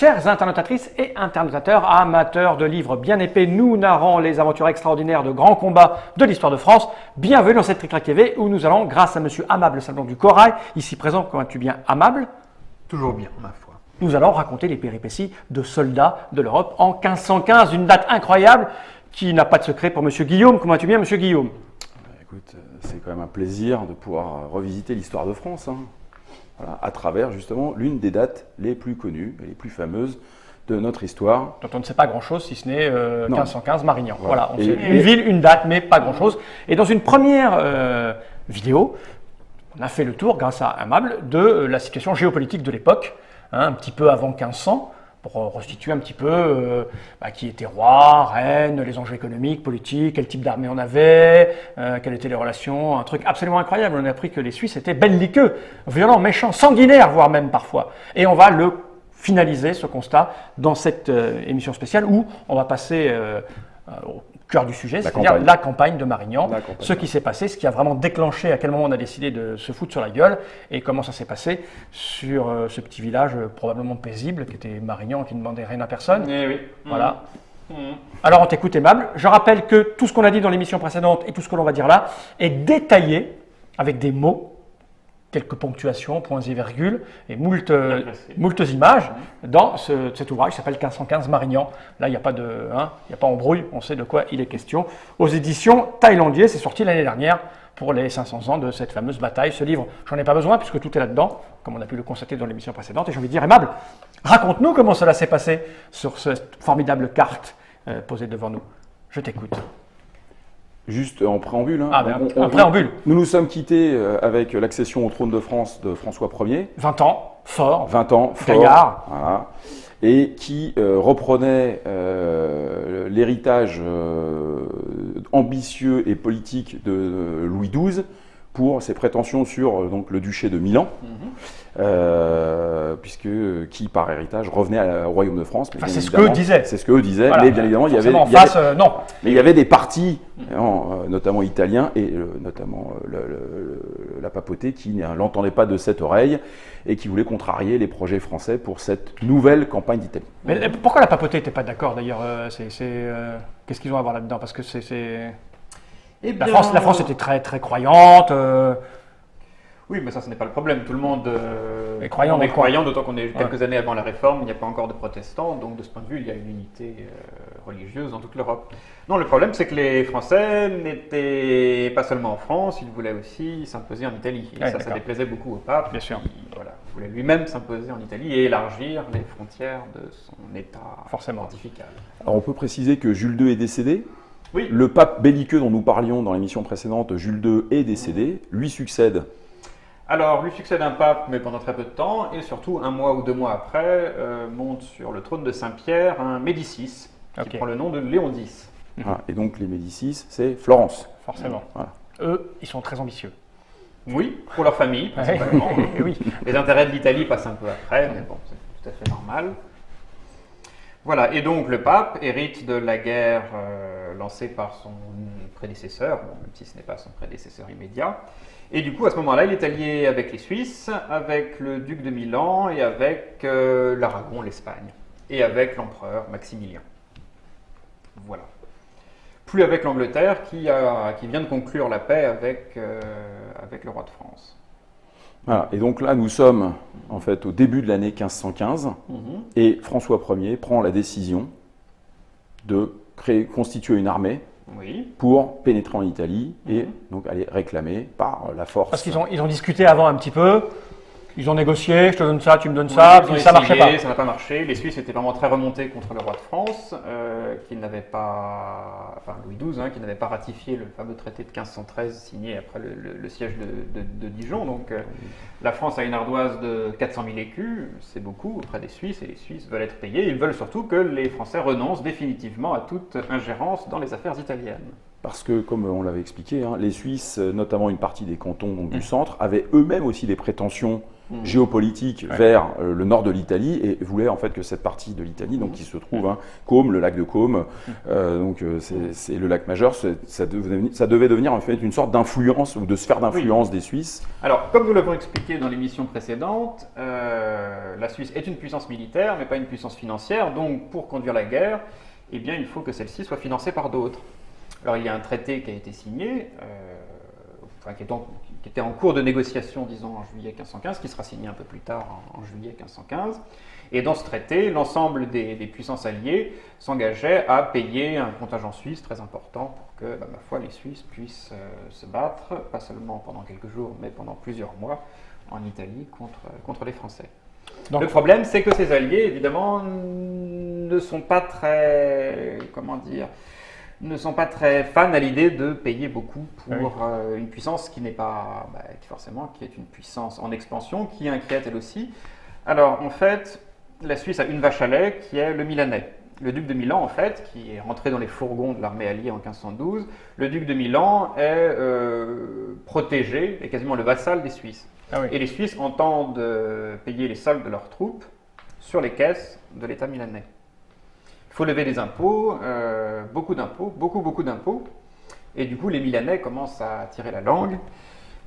Chères internautatrices et internautateurs, amateurs de livres bien épais, nous narrons les aventures extraordinaires de grands combats de l'histoire de France. Bienvenue dans cette Tric-Trac TV où nous allons, grâce à Monsieur Amable Salon du Corail, ici présent, comment tu bien Amable? Toujours bien, ma foi. Nous allons raconter les péripéties de soldats de l'Europe en 1515, une date incroyable qui n'a pas de secret pour Monsieur Guillaume. Comment tu bien, Monsieur Guillaume? Écoute, c'est quand même un plaisir de pouvoir revisiter l'histoire de France, voilà, à travers justement l'une des dates les plus connues et les plus fameuses de notre histoire. Dont on ne sait pas grand-chose, si ce n'est 1515 Marignan. Voilà, on sait une ville, une date, mais pas grand-chose. Et dans une première vidéo, on a fait le tour, grâce à Amable, de la situation géopolitique de l'époque, un petit peu avant 1500, pour restituer un petit peu qui était roi, reine, les enjeux économiques, politiques, quel type d'armée on avait, quelles étaient les relations, un truc absolument incroyable. On a appris que les Suisses étaient belliqueux, violents, méchants, sanguinaires, voire même parfois. Et on va le finaliser, ce constat, dans cette émission spéciale où on va passer au cœur du sujet, c'est-à-dire la campagne de Marignan, ce qui s'est passé, ce qui a vraiment déclenché, à quel moment on a décidé de se foutre sur la gueule, et comment ça s'est passé sur ce petit village probablement paisible, qui était Marignan, qui ne demandait rien à personne. Eh oui. Voilà. Alors on t'écoute, Aimable. Je rappelle que tout ce qu'on a dit dans l'émission précédente et tout ce que l'on va dire là est détaillé avec des mots, quelques ponctuations, points et virgules, et moultes images dans cet ouvrage qui s'appelle 1515 Marignan. Là, il n'y a pas embrouille, on sait de quoi il est question. Aux éditions Thaïlandier, c'est sorti l'année dernière pour les 500 ans de cette fameuse bataille. Ce livre, j'en ai pas besoin puisque tout est là-dedans, comme on a pu le constater dans l'émission précédente. Et j'ai envie de dire, Aimable, raconte-nous comment cela s'est passé sur cette formidable carte posée devant nous. Je t'écoute. Juste en préambule. En préambule. Nous nous sommes quittés avec l'accession au trône de France de François Ier. 20 ans, fort. 20 ans, fort. Gaillard. Voilà. Et qui reprenait l'héritage ambitieux et politique de Louis XII pour ses prétentions sur donc, le duché de Milan, qui par héritage revenait au royaume de France. Enfin, c'est ce qu'eux disaient. C'est ce qu'eux disaient, voilà, mais bien évidemment il y avait, non. Mais il y avait des partis, notamment italiens et notamment la papauté qui n'entendait pas de cette oreille et qui voulait contrarier les projets français pour cette nouvelle campagne d'Italie. Mais pourquoi la papauté n'était pas d'accord d'ailleurs qu'est-ce qu'ils ont à voir là-dedans? Parce que la France était très, très croyante. Oui, mais ça, ce n'est pas le problème. Tout le monde est croyant, d'autant qu'on est quelques années avant la Réforme, il n'y a pas encore de protestants, donc de ce point de vue, il y a une unité religieuse dans toute l'Europe. Non, le problème, c'est que les Français n'étaient pas seulement en France, ils voulaient aussi s'imposer en Italie. Et ça déplaisait beaucoup au pape. Bien sûr. Il voulait lui-même s'imposer en Italie et élargir les frontières de son État pontifical. Alors, on peut préciser que Jules II est décédé. Oui. Le pape belliqueux dont nous parlions dans l'émission précédente, Jules II, est décédé. Lui succède. Alors, lui succède un pape, mais pendant très peu de temps, et surtout, 1 mois ou 2 mois après, monte sur le trône de Saint-Pierre un Médicis, qui prend le nom de Léon X. Voilà. Et donc, les Médicis, c'est Florence. Forcément. Voilà. Eux, ils sont très ambitieux. Oui, pour leur famille, principalement. Oui. Les intérêts de l'Italie passent un peu après, mais bon, c'est tout à fait normal. Voilà, et donc le pape hérite de la guerre lancée par son prédécesseur, même si ce n'est pas son prédécesseur immédiat. Et du coup, à ce moment-là, il est allié avec les Suisses, avec le duc de Milan et avec l'Aragon, l'Espagne, et avec l'empereur Maximilien. Voilà. Plus avec l'Angleterre qui vient de conclure la paix avec le roi de France. Voilà. Et donc là, nous sommes en fait au début de l'année 1515 et François Ier prend la décision de constituer une armée pour pénétrer en Italie et donc aller réclamer par la force. Parce qu'ils ont discuté avant un petit peu. Ils ont négocié, je te donne ça, tu me donnes ça, puis ça marchait pas. Ça n'a pas marché. Les Suisses étaient vraiment très remontés contre le roi de France, qui n'avait pas, enfin Louis XII, qui n'avait pas ratifié le fameux traité de 1513 signé après le siège de Dijon. Donc la France a une ardoise de 400 000 écus, c'est beaucoup auprès des Suisses, et les Suisses veulent être payés. Ils veulent surtout que les Français renoncent définitivement à toute ingérence dans les affaires italiennes. Parce que, comme on l'avait expliqué, les Suisses, notamment une partie des cantons donc, du centre, avaient eux-mêmes aussi des prétentions géopolitique vers le nord de l'Italie et voulait en fait que cette partie de l'Italie, donc qui se trouve, Côme, le lac de Côme, donc c'est le lac majeur, ça devait devenir en fait une sorte d'influence ou de sphère d'influence des Suisses. Alors, comme nous l'avons expliqué dans l'émission précédente, la Suisse est une puissance militaire, mais pas une puissance financière. Donc, pour conduire la guerre, eh bien, il faut que celle-ci soit financée par d'autres. Alors, il y a un traité qui a été signé, qui était en cours de négociation, disons, en juillet 1515, qui sera signé un peu plus tard, en juillet 1515. Et dans ce traité, l'ensemble des puissances alliées s'engageaient à payer un contingent suisse très important pour que, ma foi, les Suisses puissent se battre, pas seulement pendant quelques jours, mais pendant plusieurs mois, en Italie, contre les Français. Donc, le problème, c'est que ces alliés, évidemment, ne sont pas très, ne sont pas très fans à l'idée de payer beaucoup pour une puissance qui n'est pas, qui est une puissance en expansion, qui inquiète elle aussi. Alors, en fait, la Suisse a une vache à lait qui est le Milanais. Le duc de Milan, en fait, qui est rentré dans les fourgons de l'armée alliée en 1512, le duc de Milan est protégé, est quasiment le vassal des Suisses. Et les Suisses entendent payer les soldes de leurs troupes sur les caisses de l'État milanais. Il faut lever des impôts, beaucoup d'impôts, et du coup les Milanais commencent à tirer la langue.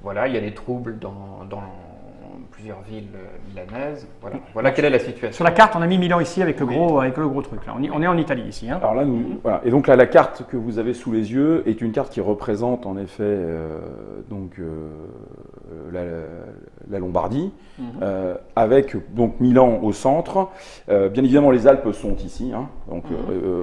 Voilà, il y a des troubles dans plusieurs villes milanaises. Voilà quelle est la situation. Sur la carte, on a mis Milan ici avec le gros truc. Là. On est en Italie ici. Hein. Alors là, voilà. Et donc là, la carte que vous avez sous les yeux est une carte qui représente en effet la Lombardie, avec donc Milan au centre. Bien évidemment, les Alpes sont ici. Hein. Donc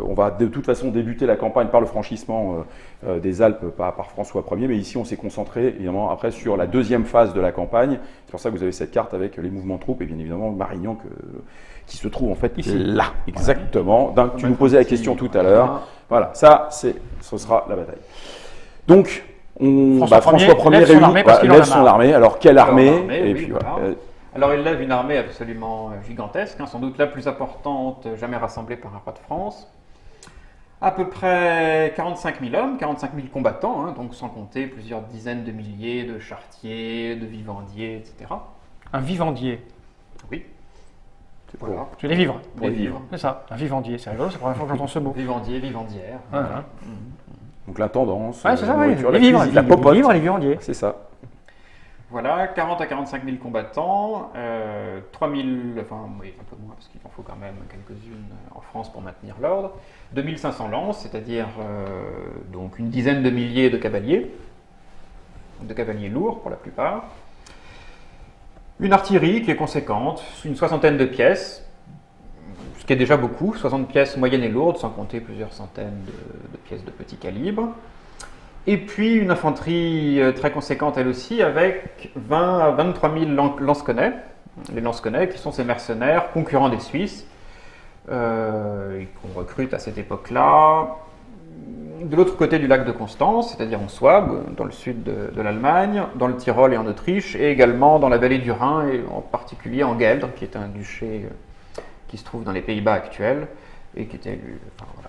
on va de toute façon débuter la campagne par le franchissement des Alpes par François Ier, mais ici on s'est concentré évidemment après sur la deuxième phase de la campagne. C'est pour ça que vous avez cette carte avec les mouvements de troupes et bien évidemment Marignan qui se trouve en fait ici, là, exactement. Donc, tu nous posais la question tout à l'heure. Voilà, ça ce sera la bataille. Donc François Ier lève son armée. Alors quelle armée? Alors il lève une armée absolument gigantesque, sans doute la plus importante jamais rassemblée par un roi de France. À peu près 45 000 hommes, 45 000 combattants, donc sans compter plusieurs dizaines de milliers de charretiers, de vivandiers, etc. Un vivandier? Oui. Voilà. C'est les vivres. Pour les vivres. C'est ça, un vivandier, c'est rigolo, c'est la première fois que j'entends ce mot. Vivandier, vivandière. Voilà. Donc la tendance, c'est ça, les vivres, la popote. Les vivandiers. C'est ça. Voilà, 40 à 45 000 combattants, 3 000, enfin oui, un peu moins parce qu'il en faut quand même quelques-unes en France pour maintenir l'ordre, 2 500 lances, c'est-à-dire donc une dizaine de milliers de cavaliers lourds pour la plupart, une artillerie qui est conséquente, une soixantaine de pièces, ce qui est déjà beaucoup, 60 pièces moyennes et lourdes, sans compter plusieurs centaines de pièces de petit calibre. Et puis une infanterie très conséquente elle aussi, avec 20 à 23 000 lansquenets. Les lansquenets qui sont ces mercenaires concurrents des Suisses, qu'on recrute à cette époque-là, de l'autre côté du lac de Constance, c'est-à-dire en Souabe, dans le sud de l'Allemagne, dans le Tyrol et en Autriche, et également dans la vallée du Rhin, et en particulier en Gueldre, qui est un duché qui se trouve dans les Pays-Bas actuels, et qui était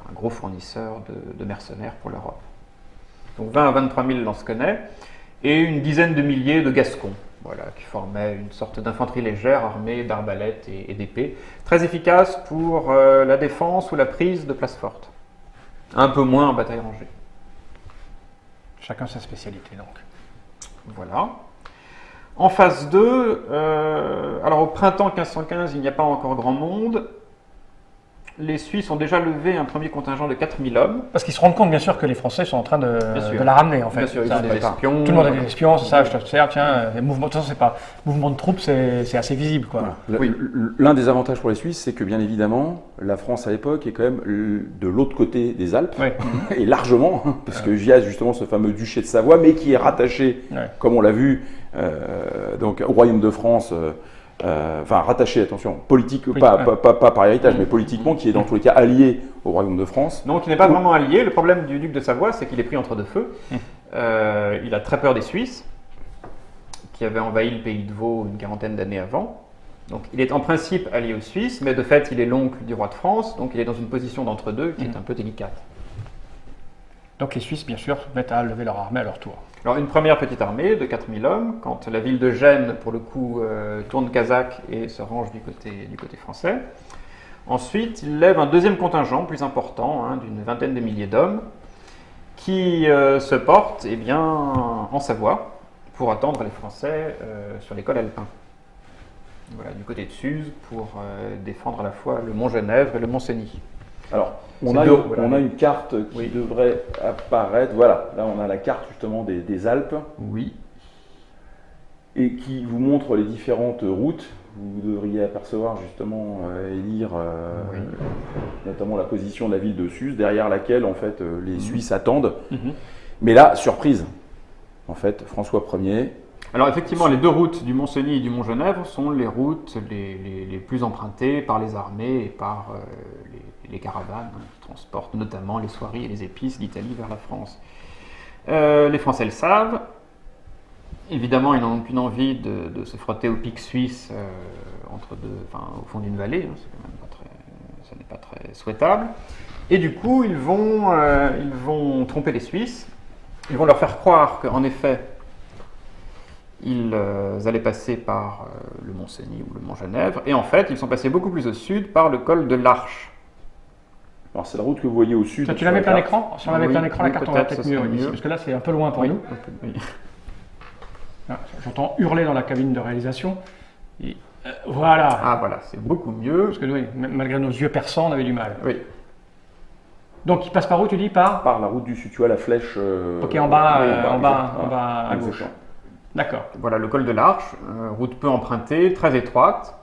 un gros fournisseur de mercenaires pour l'Europe. Donc 20 à 23 000 lansquenets et une dizaine de milliers de gascons, qui formaient une sorte d'infanterie légère armée d'arbalètes et d'épées, très efficace pour la défense ou la prise de places fortes. Un peu moins en bataille rangée. Chacun sa spécialité donc. Voilà. En phase 2, alors au printemps 1515, il n'y a pas encore grand monde. Les Suisses ont déjà levé un premier contingent de 4 000 hommes. Parce qu'ils se rendent compte, bien sûr, que les Français sont en train de la ramener, en fait. Bien sûr, ils ont des espions. Tout le monde a des espions, c'est ça, je te sers, tiens, mouvement, de toute façon, c'est pas... Mouvement de troupes, c'est assez visible, quoi. Voilà. L'un des avantages pour les Suisses, c'est que, bien évidemment, la France, à l'époque, est quand même de l'autre côté des Alpes, et largement, parce que il y a justement ce fameux duché de Savoie, mais qui est rattaché, comme on l'a vu, donc, au Royaume de France, rattaché, attention, pas par héritage, mais politiquement, qui est dans tous les cas allié au Royaume de France. Donc il n'est pas vraiment allié. Le problème du duc de Savoie, c'est qu'il est pris entre deux feux. Il a très peur des Suisses, qui avaient envahi le pays de Vaud une quarantaine d'années avant. Donc il est en principe allié aux Suisses, mais de fait il est l'oncle du roi de France, donc il est dans une position d'entre-deux qui est un peu délicate. Donc les Suisses, bien sûr, se mettent à lever leur armée à leur tour. Alors une première petite armée de 4000 hommes, quand la ville de Gênes, pour le coup, tourne kazakh et se range du côté français. Ensuite, il lève un deuxième contingent plus important, d'une vingtaine de milliers d'hommes, qui se porte en Savoie pour attendre les Français sur les cols alpins. Voilà, du côté de Suse, pour défendre à la fois le mont Genèvre et le mont Cenis. Alors, on a une carte qui devrait apparaître. Voilà, là on a la carte justement des Alpes. Oui. Et qui vous montre les différentes routes. Vous devriez apercevoir justement et lire notamment la position de la ville de Suse, derrière laquelle en fait les Suisses attendent. Mais là, surprise, en fait, François Ier. Alors effectivement, les deux routes du Mont-Cenis et du Mont-Genèvre sont les routes les plus empruntées par les armées et par les caravanes qui transportent notamment les soieries et les épices d'Italie vers la France. Les Français le savent. Évidemment, ils n'ont aucune envie de se frotter au pic suisse au fond d'une vallée. Ça n'est pas très souhaitable. Et du coup, ils vont tromper les Suisses. Ils vont leur faire croire qu'en effet, ils allaient passer par le mont Cenis ou le mont Genèvre. Et en fait, ils sont passés beaucoup plus au sud par le col de l'Arche. Alors, c'est la route que vous voyez au sud. Ça, tu la mets plein écran? Si on la met plein écran, la carte, on va peut-être mieux ici. Parce que là, c'est un peu loin pour nous. Oui. J'entends hurler dans la cabine de réalisation. Et, voilà. Ah voilà, c'est beaucoup mieux. Parce que oui, malgré nos yeux perçants, on avait du mal. Oui. Donc il passe par où, tu dis? Par la route du sud, tu vois la flèche. Ok, en bas à gauche. D'accord. Voilà, le col de l'Arche, route peu empruntée, très étroite.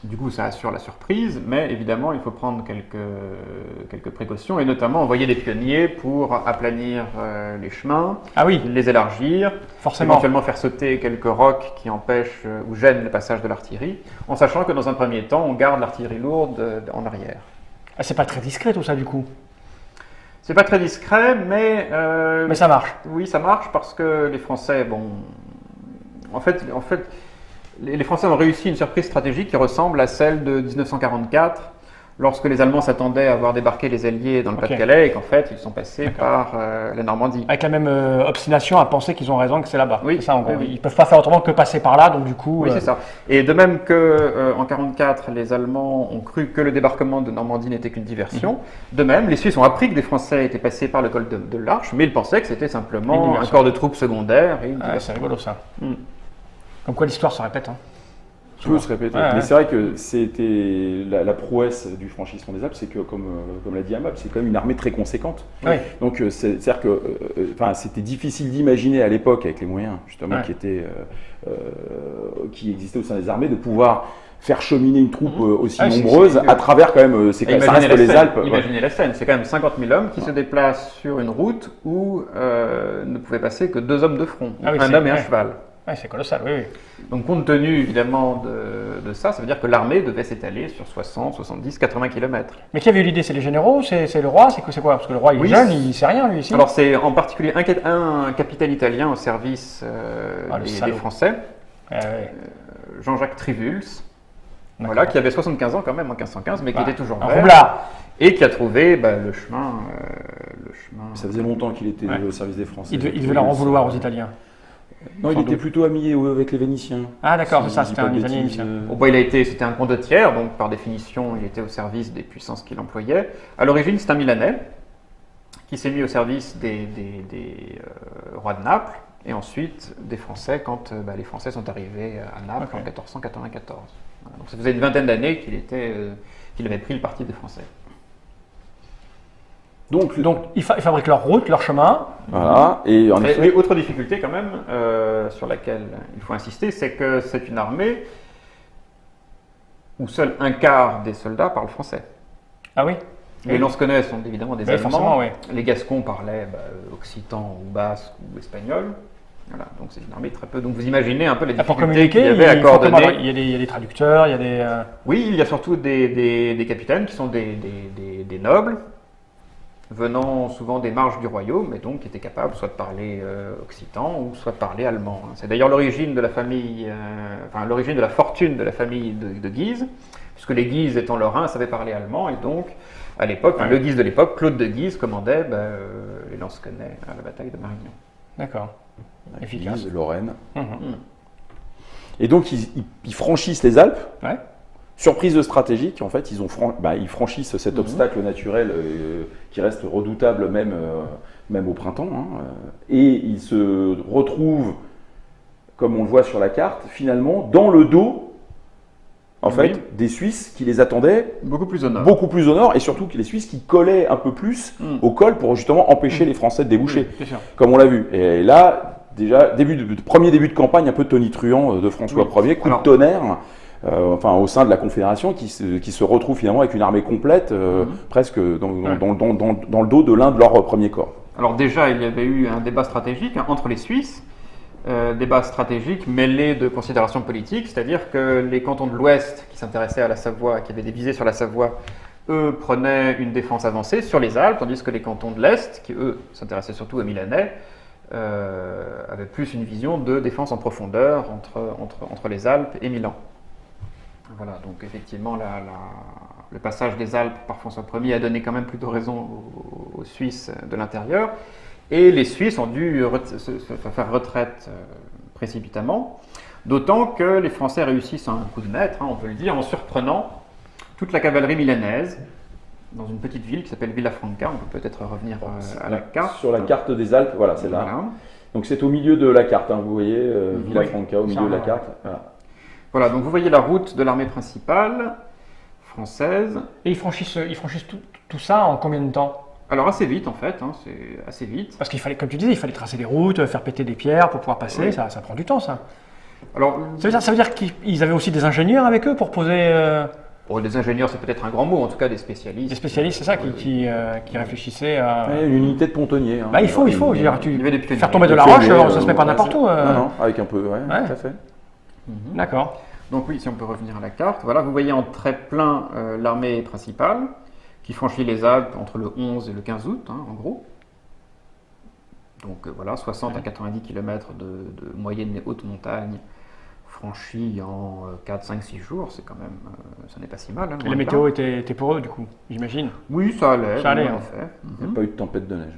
Du coup, ça assure la surprise, mais évidemment, il faut prendre quelques précautions, et notamment envoyer des pionniers pour aplanir les chemins, les élargir, éventuellement faire sauter quelques rocs qui empêchent ou gênent le passage de l'artillerie, en sachant que dans un premier temps, on garde l'artillerie lourde en arrière. Ah, c'est pas très discret tout ça, du coup? C'est pas très discret, mais... mais ça marche. Oui, ça marche parce que les Français, En fait, les Français ont réussi une surprise stratégique qui ressemble à celle de 1944, lorsque les Allemands s'attendaient à voir débarquer les Alliés dans le Pas-de-Calais et qu'en fait, ils sont passés par la Normandie. Avec la même obstination à penser qu'ils ont raison, que c'est là-bas. Oui, c'est ça en gros. Oui. Ils ne peuvent pas faire autrement que passer par là, donc du coup... Oui, c'est ça. Et de même qu'en 1944, les Allemands ont cru que le débarquement de Normandie n'était qu'une diversion, de même, les Suisses ont appris que des Français étaient passés par le col de l'Arche, mais ils pensaient que c'était simplement un corps de troupes secondaires. C'est rigolo ça. Comme quoi l'histoire se répète. Peut se répéter. Mais c'est vrai que c'était la prouesse du franchissement des Alpes, c'est que, comme l'a dit Amab, c'est quand même une armée très conséquente. Donc c'est-à-dire que c'était difficile d'imaginer à l'époque, avec les moyens justement qui existaient au sein des armées, de pouvoir faire cheminer une troupe aussi nombreuse à travers quand même, ça reste les Alpes. Imaginez la scène, c'est quand même 50 000 hommes qui se déplacent sur une route où ne pouvaient passer que 2 hommes de front, un homme et un cheval. Oui, c'est colossal, oui. Donc, compte tenu évidemment de ça, ça veut dire que l'armée devait s'étaler sur 60, 70, 80 km. Mais qui avait eu l'idée? C'est les généraux? C'est le roi? C'est quoi? Parce que le roi, il est jeune, il ne sait rien, lui, ici. Alors, c'est en particulier un capitaine italien au service des Français, Jean-Jacques Trivuls, qui avait 75 ans quand même en 1515, mais qui était toujours vert. Et qui a trouvé le chemin. Ça faisait longtemps qu'il était au service des Français. Il devait leur en vouloir aux Italiens. Non, il était plutôt ami avec les Vénitiens. Ah d'accord, c'est ça, c'était un Italien vénitien. C'était un condottiere, donc par définition, il était au service des puissances qu'il employait. À l'origine, c'est un Milanais qui s'est mis au service des rois de Naples, et ensuite des Français quand les Français sont arrivés à Naples en 1494. Voilà, donc ça faisait une vingtaine d'années qu'il avait pris le parti des Français. Donc ils fabriquent leur route, leur chemin. Voilà. Et en effet... Mais autre difficulté quand même, sur laquelle il faut insister, c'est que c'est une armée où seul un quart des soldats parlent français. Ah oui? Les Lansquenets sont évidemment des Allemands. Forcément, oui. Les Gascons parlaient occitan ou basque ou espagnol. Voilà, donc c'est une armée très peu. Donc vous imaginez un peu les difficultés qu'il y avait à coordonner. Il y a des traducteurs, il y a des... Oui, il y a surtout des capitaines qui sont des nobles, venant souvent des marges du royaume, et donc qui étaient capables soit de parler occitan ou soit de parler allemand. C'est d'ailleurs l'origine de la famille, l'origine de la fortune de la famille de Guise, puisque les Guises étant lorrains savaient parler allemand, et donc à l'époque, le Guise de l'époque, Claude de Guise, commandait les lansquenets à la bataille de Marignan. D'accord. Efficace. Guise, Lorraine. Et donc, ils franchissent les Alpes. Ouais. Surprise stratégique, en fait, ils franchissent cet obstacle naturel qui reste redoutable même au printemps. Et ils se retrouvent, comme on le voit sur la carte, finalement, dans le dos des Suisses qui les attendaient beaucoup plus au nord, et surtout les Suisses qui collaient un peu plus au col pour justement empêcher les Français de déboucher, comme on l'a vu. Et là, déjà, premier début de campagne un peu tonitruant de François Ier, coup de tonnerre, au sein de la Confédération qui se retrouve finalement avec une armée complète, presque dans le dos de l'un de leurs premiers corps. Alors déjà, il y avait eu un débat stratégique entre les Suisses, débat stratégique mêlé de considérations politiques, c'est-à-dire que les cantons de l'Ouest qui s'intéressaient à la Savoie, qui avaient des visées sur la Savoie, eux prenaient une défense avancée sur les Alpes, tandis que les cantons de l'Est, qui eux s'intéressaient surtout aux Milanais, avaient plus une vision de défense en profondeur entre les Alpes et Milan. Voilà, donc effectivement, le passage des Alpes par François Ier a donné quand même plutôt raison aux Suisses de l'intérieur. Et les Suisses ont dû se faire retraite précipitamment, d'autant que les Français réussissent un coup de maître, on peut le dire, en surprenant toute la cavalerie milanaise dans une petite ville qui s'appelle Villafranca. On peut peut-être revenir à la carte. Sur la carte des Alpes, voilà, c'est là. Voilà. Donc c'est au milieu de la carte, vous voyez, Villafranca au milieu de la carte. Voilà, donc vous voyez la route de l'armée principale française. Et ils franchissent tout ça en combien de temps ? Alors assez vite en fait, c'est assez vite. Parce qu'il fallait, comme tu disais, il fallait tracer des routes, faire péter des pierres pour pouvoir passer, ça prend du temps ça. Alors, ça veut dire qu'ils avaient aussi des ingénieurs avec eux pour poser... des ingénieurs c'est peut-être un grand mot, en tout cas des spécialistes. Des spécialistes, c'est ça, qui réfléchissaient à... Une unité de pontonnier. Il faut. Faire tomber de la roche, ça se met pas n'importe où. Non, avec un peu, tout à fait. D'accord. Donc oui, si on peut revenir à la carte, voilà, vous voyez en trait plein l'armée principale, qui franchit les Alpes entre le 11 et le 15 août, en gros. Donc voilà, 60 à 90 km de moyenne et haute montagne franchis en 4, 5, 6 jours, c'est quand même, ça n'est pas si mal. Et la météo était pour eux, du coup, j'imagine. Oui, ça allait. Ça allait, en effet. Il n'y a pas eu de tempête de neige.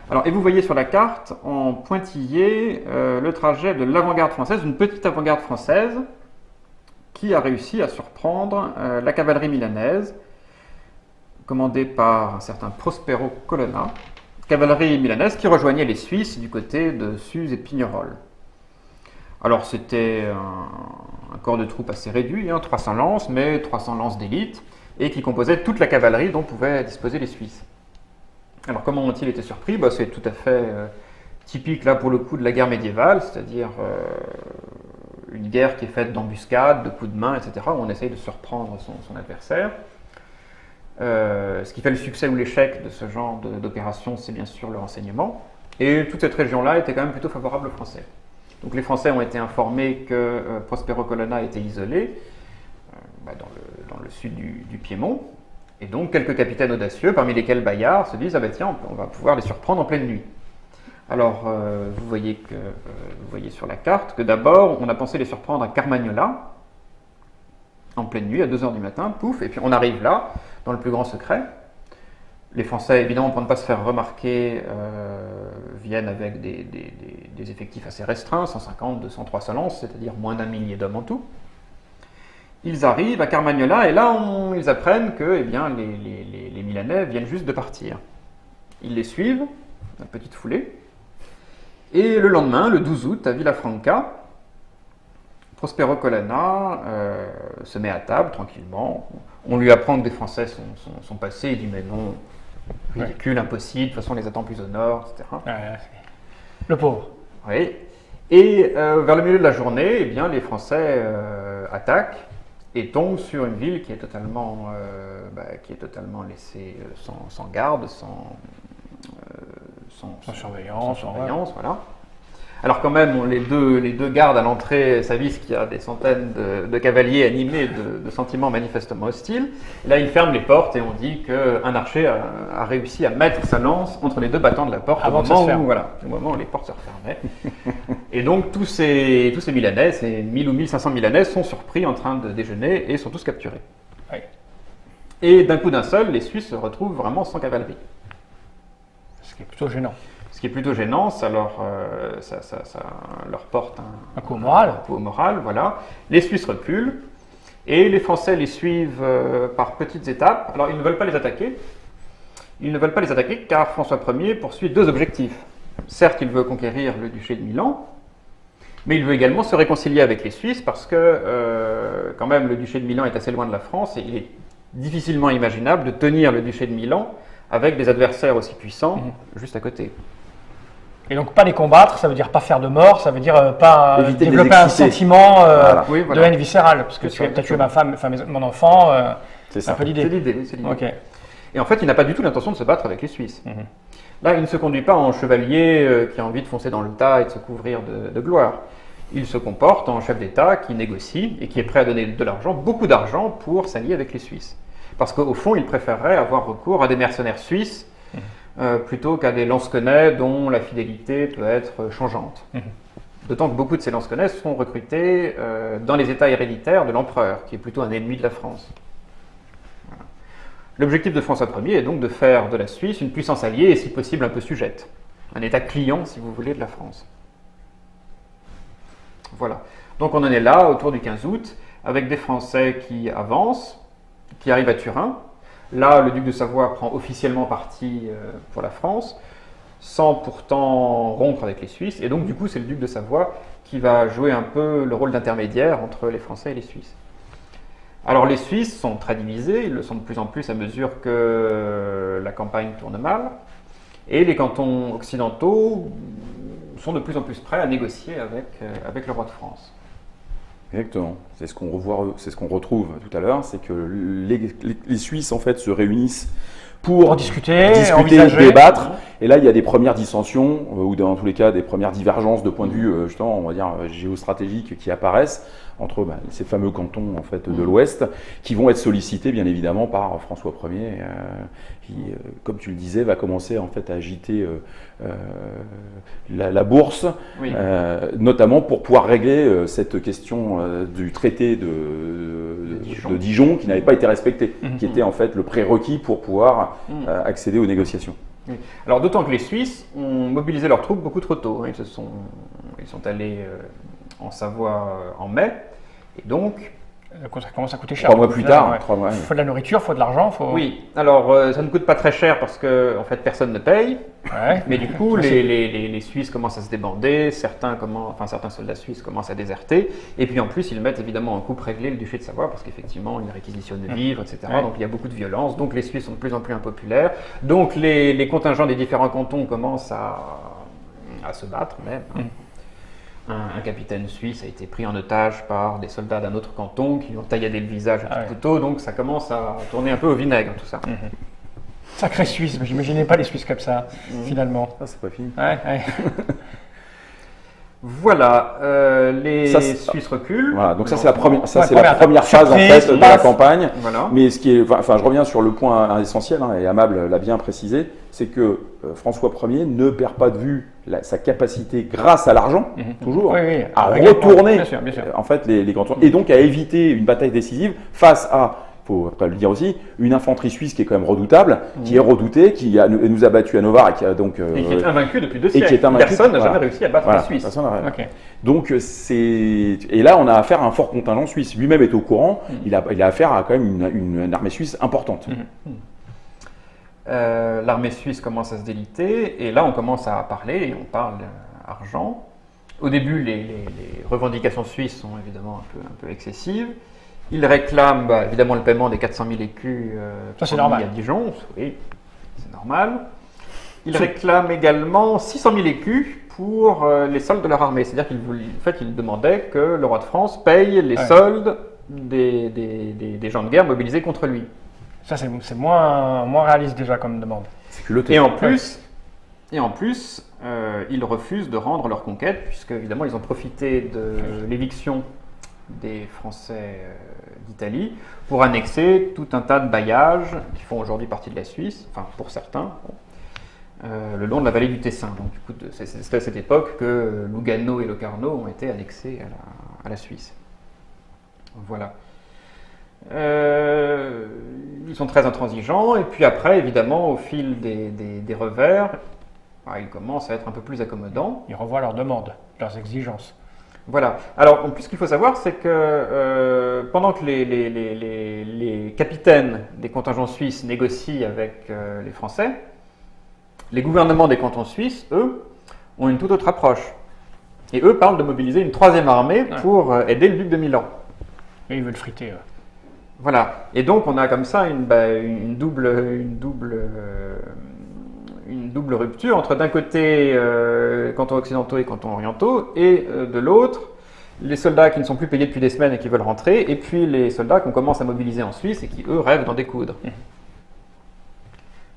Alors, et vous voyez sur la carte, en pointillé, le trajet de l'avant-garde française, une petite avant-garde française, qui a réussi à surprendre la cavalerie milanaise, commandée par un certain Prospero Colonna, cavalerie milanaise qui rejoignait les Suisses du côté de Suse et Pignerol. Alors c'était un corps de troupes assez réduit, 300 lances, mais 300 lances d'élite, et qui composait toute la cavalerie dont pouvaient disposer les Suisses. Alors comment ont-ils été surpris ? C'est tout à fait typique là pour le coup de la guerre médiévale, c'est-à-dire une guerre qui est faite d'embuscades, de coups de main, etc., où on essaye de surprendre son adversaire. Ce qui fait le succès ou l'échec de ce genre d'opération, c'est bien sûr le renseignement. Et toute cette région-là était quand même plutôt favorable aux Français. Donc les Français ont été informés que Prospero Colonna était isolé dans le sud du Piémont. Et donc quelques capitaines audacieux, parmi lesquels Bayard, se disent « Ah ben tiens, on va pouvoir les surprendre en pleine nuit ». Alors vous voyez sur la carte que d'abord, on a pensé les surprendre à Carmagnola, en pleine nuit, à 2h du matin, pouf, et puis on arrive là, dans le plus grand secret. Les Français, évidemment, pour ne pas se faire remarquer, viennent avec des effectifs assez restreints, 150, 200, 300 lances, c'est-à-dire moins d'1 millier d'hommes en tout. Ils arrivent à Carmagnola et là, ils apprennent que les Milanais viennent juste de partir. Ils les suivent, la petite foulée, et le lendemain, le 12 août, à Villafranca, Prospero Colonna se met à table tranquillement. On lui apprend que des Français sont passés. Il dit mais non, ridicule, impossible, de toute façon on les attend plus au nord, etc. Le pauvre. Oui. Et vers le milieu de la journée, les Français attaquent et tombent sur une ville qui est totalement laissée sans garde, sans surveillance, voilà. Alors quand même, les deux gardes à l'entrée s'avisent qu'il y a des centaines de cavaliers animés de sentiments manifestement hostiles. Là, ils ferment les portes et on dit qu'un archer a réussi à mettre sa lance entre les deux battants de la porte au moment où les portes se refermaient. Et donc tous ces Milanais, ces 1000 ou 1500 Milanais sont surpris en train de déjeuner et sont tous capturés. Oui. Et d'un coup d'un seul, les Suisses se retrouvent vraiment sans cavalerie. Ce qui est plutôt gênant. Ce qui est plutôt gênant, ça leur porte un coup au moral. Un coup au moral, voilà. Les Suisses reculent et les Français les suivent par petites étapes. Alors, ils ne veulent pas les attaquer. Ils ne veulent pas les attaquer car François Ier poursuit deux objectifs. Certes, il veut conquérir le duché de Milan, mais il veut également se réconcilier avec les Suisses parce que, quand même, le duché de Milan est assez loin de la France et il est difficilement imaginable de tenir le duché de Milan avec des adversaires aussi puissants juste à côté. Et donc pas les combattre, ça veut dire pas faire de mort, ça veut dire pas développer un sentiment de haine viscérale, parce que tu as tué ma femme, mon enfant, c'est un peu l'idée. C'est l'idée, oui, c'est l'idée. Okay. Et en fait, il n'a pas du tout l'intention de se battre avec les Suisses. Là, il ne se conduit pas en chevalier qui a envie de foncer dans le tas et de se couvrir de gloire. Il se comporte en chef d'État qui négocie et qui est prêt à donner de l'argent, beaucoup d'argent, pour s'allier avec les Suisses. Parce qu'au fond, il préférerait avoir recours à des mercenaires suisses plutôt qu'à des lansquenets dont la fidélité peut être changeante. D'autant que beaucoup de ces lansquenets sont recrutés dans les États héréditaires de l'empereur, qui est plutôt un ennemi de la France. Voilà. L'objectif de François Ier est donc de faire de la Suisse une puissance alliée et si possible un peu sujette. Un État client, si vous voulez, de la France. Voilà. Donc on en est là, autour du 15 août, avec des Français qui avancent, qui arrivent à Turin. Là, le duc de Savoie prend officiellement parti pour la France, sans pourtant rompre avec les Suisses. Et donc, du coup, c'est le duc de Savoie qui va jouer un peu le rôle d'intermédiaire entre les Français et les Suisses. Alors, les Suisses sont très divisés, ils le sont de plus en plus à mesure que la campagne tourne mal. Et les cantons occidentaux sont de plus en plus prêts à négocier avec le roi de France. Exactement. C'est ce qu'on retrouve tout à l'heure, c'est que les Suisses en fait se réunissent pour discuter, débattre. Et là, il y a des premières dissensions ou dans tous les cas des premières divergences de point de vue, justement, on va dire géostratégiques qui apparaissent entre ces fameux cantons en fait de l'Ouest, qui vont être sollicités bien évidemment par François Ier, qui, comme tu le disais, va commencer en fait à agiter la bourse, notamment pour pouvoir régler cette question du traité de Dijon qui n'avait pas été respecté, qui était en fait le prérequis pour pouvoir accéder aux négociations. Oui. Alors d'autant que les Suisses ont mobilisé leurs troupes beaucoup trop tôt. Ils sont allés en Savoie en mai, et donc ça commence à coûter cher. 3 mois plus tard. Il faut de la nourriture, il faut de l'argent. Oui, alors ça ne coûte pas très cher parce que en fait personne ne paye. Mais du coup, les Suisses commencent à se débander, certains soldats suisses commencent à déserter, et puis en plus ils mettent évidemment en coupe réglée le duché de Savoie parce qu'effectivement ils réquisitionnent de vivres, etc. Donc il y a beaucoup de violence, donc les Suisses sont de plus en plus impopulaires, donc les contingents des différents cantons commencent à se battre même. Un capitaine suisse a été pris en otage par des soldats d'un autre canton qui lui ont tailladé le visage à coups de couteau, donc ça commence à tourner un peu au vinaigre tout ça. Sacré Suisse, mais j'imaginais pas les Suisses comme ça, finalement. Ah, c'est pas fini. Voilà, les Suisses reculent. Voilà, donc ça c'est la première phase en fait de la campagne. Voilà. Mais ce qui est, je reviens sur le point essentiel, et Amable l'a bien précisé, c'est que François Ier ne perd pas de vue sa capacité, grâce à l'argent, toujours, à retourner bien sûr. en fait les cantons, et donc à éviter une bataille décisive face à, il faut après le dire aussi, une infanterie suisse qui est quand même redoutable, qui est redoutée, qui nous a battus à Novare et qui a donc et qui est invaincue depuis 2 siècles. Personne n'a jamais réussi à battre les Suisses. Donc et là on a affaire à un fort contingent suisse. Lui-même est au courant. Il a affaire à quand même une armée suisse importante. L'armée suisse commence à se déliter et là on commence à parler et on parle argent. Au début, les revendications suisses sont évidemment un peu excessives. Il réclame évidemment le paiement des 400 000 écus à Dijon, oui, c'est normal. Il réclame également 600 000 écus pour les soldes de leur armée, c'est-à-dire qu'il demandait que le roi de France paye les soldes des gens de guerre mobilisés contre lui. Ça c'est moins réaliste déjà comme demande. Et en plus, ils refusent de rendre leur conquête, puisque évidemment ils ont profité de l'éviction des Français d'Italie pour annexer tout un tas de bailliages qui font aujourd'hui partie de la Suisse, enfin pour certains, le long de la vallée du Tessin. Donc du coup, c'est à cette époque que Lugano et Locarno ont été annexés à la Suisse. Voilà. Ils sont très intransigeants, et puis après, évidemment, au fil des revers, ils commencent à être un peu plus accommodants. Ils revoient leurs demandes, leurs exigences. Voilà. Alors, en plus, ce qu'il faut savoir, c'est que pendant que les capitaines des contingents suisses négocient avec les Français, les gouvernements des cantons suisses, eux, ont une toute autre approche. Et eux parlent de mobiliser une 3e armée pour aider le duc de Milan. Et ils veulent friter. Voilà. Et donc, on a comme ça une double rupture entre d'un côté cantons occidentaux et cantons orientaux, et de l'autre, les soldats qui ne sont plus payés depuis des semaines et qui veulent rentrer, et puis les soldats qu'on commence à mobiliser en Suisse et qui, eux, rêvent d'en découdre.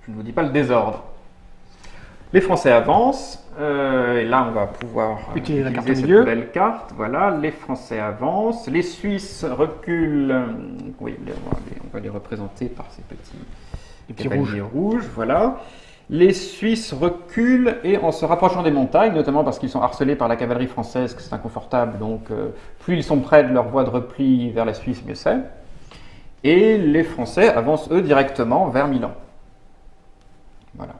Je ne vous dis pas le désordre. Les Français avancent, et là on va pouvoir utiliser la carte au cette milieu. Belle carte. Voilà, les Français avancent, les Suisses reculent. Oui, on va les représenter par ces petits cavaliers rouges. Voilà. Les Suisses reculent et en se rapprochant des montagnes, notamment parce qu'ils sont harcelés par la cavalerie française, que c'est inconfortable, donc plus ils sont près de leur voie de repli vers la Suisse, mieux c'est. Et les Français avancent eux directement vers Milan. Voilà.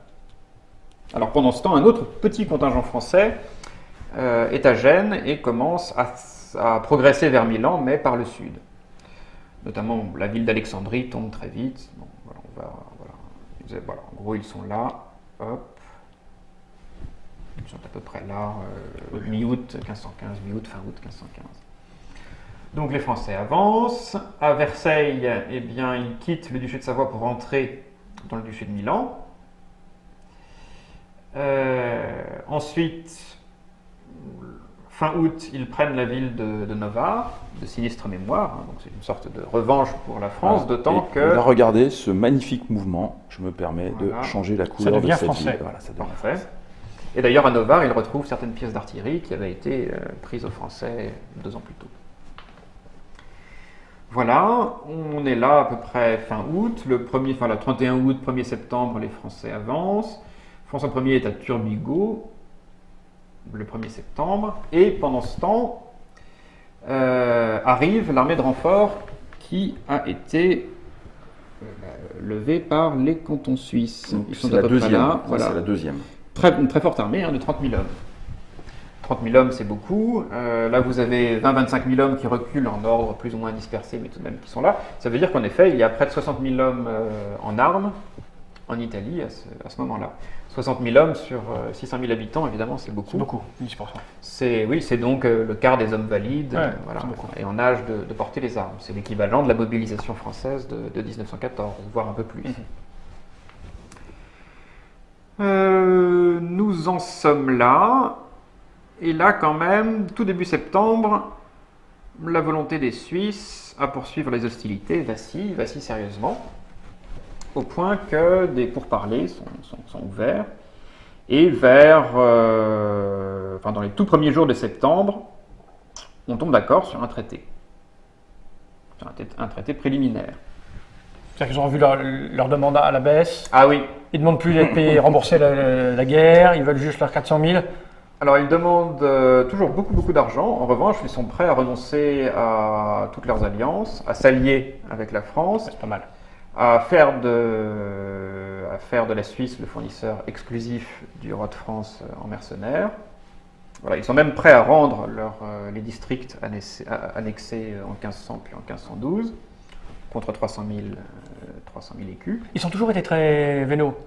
Alors pendant ce temps, un autre petit contingent français est à Gênes et commence à progresser vers Milan, mais par le sud. Notamment, la ville d'Alexandrie tombe très vite. Bon, voilà, en gros, ils sont là. Hop. Ils sont à peu près là, mi-août 1515, mi-août, fin août 1515. Donc les Français avancent. À Versailles, eh bien, ils quittent le duché de Savoie pour entrer dans le duché de Milan. Ensuite, fin août, ils prennent la ville de Novare, de sinistre mémoire, donc c'est une sorte de revanche pour la France, d'autant que... Là, regardez ce magnifique mouvement, je me permets de changer la couleur de cette ville. Voilà, ça devient français. Et d'ailleurs, à Novare, ils retrouvent certaines pièces d'artillerie qui avaient été prises aux Français 2 ans plus tôt. Voilà, on est là à peu près fin août, le 31 août, 1er septembre, les Français avancent. François Ier est à Turbigo, le 1er septembre, et pendant ce temps, arrive l'armée de renfort qui a été levée par les cantons suisses. Ils sont à peu près là. Voilà. C'est la deuxième. Une très forte armée, de 30 000 hommes. 30 000 hommes, c'est beaucoup. Là, vous avez 20-25 000 hommes qui reculent en ordre plus ou moins dispersé, mais tout de même qui sont là. Ça veut dire qu'en effet, il y a près de 60 000 hommes en armes en Italie à ce moment-là. 60 000 hommes sur 600 000 habitants, évidemment, c'est beaucoup. C'est beaucoup, 10%. C'est donc le quart des hommes valides Ouais, et en âge de porter les armes. C'est l'équivalent de la mobilisation française de 1914, voire un peu plus. Nous en sommes là. Et là, quand même, tout début septembre, la volonté des Suisses à poursuivre les hostilités vacille sérieusement, au point que des pourparlers sont ouverts. Et dans les tout premiers jours de septembre, on tombe d'accord sur un traité. Un traité préliminaire. C'est-à-dire qu'ils ont revu leur demande à la baisse. Ah oui. Ils ne demandent plus d'être payés, rembourser la guerre, ils veulent juste leurs 400 000. Alors, ils demandent toujours beaucoup d'argent. En revanche, ils sont prêts à renoncer à toutes leurs alliances, à s'allier avec la France. C'est pas mal. À faire de la Suisse le fournisseur exclusif du roi de France en mercenaires. Ils sont même prêts à rendre les districts annexés en 1500 puis en 1512 contre 300 000 écus. Ils ont toujours été très vénaux.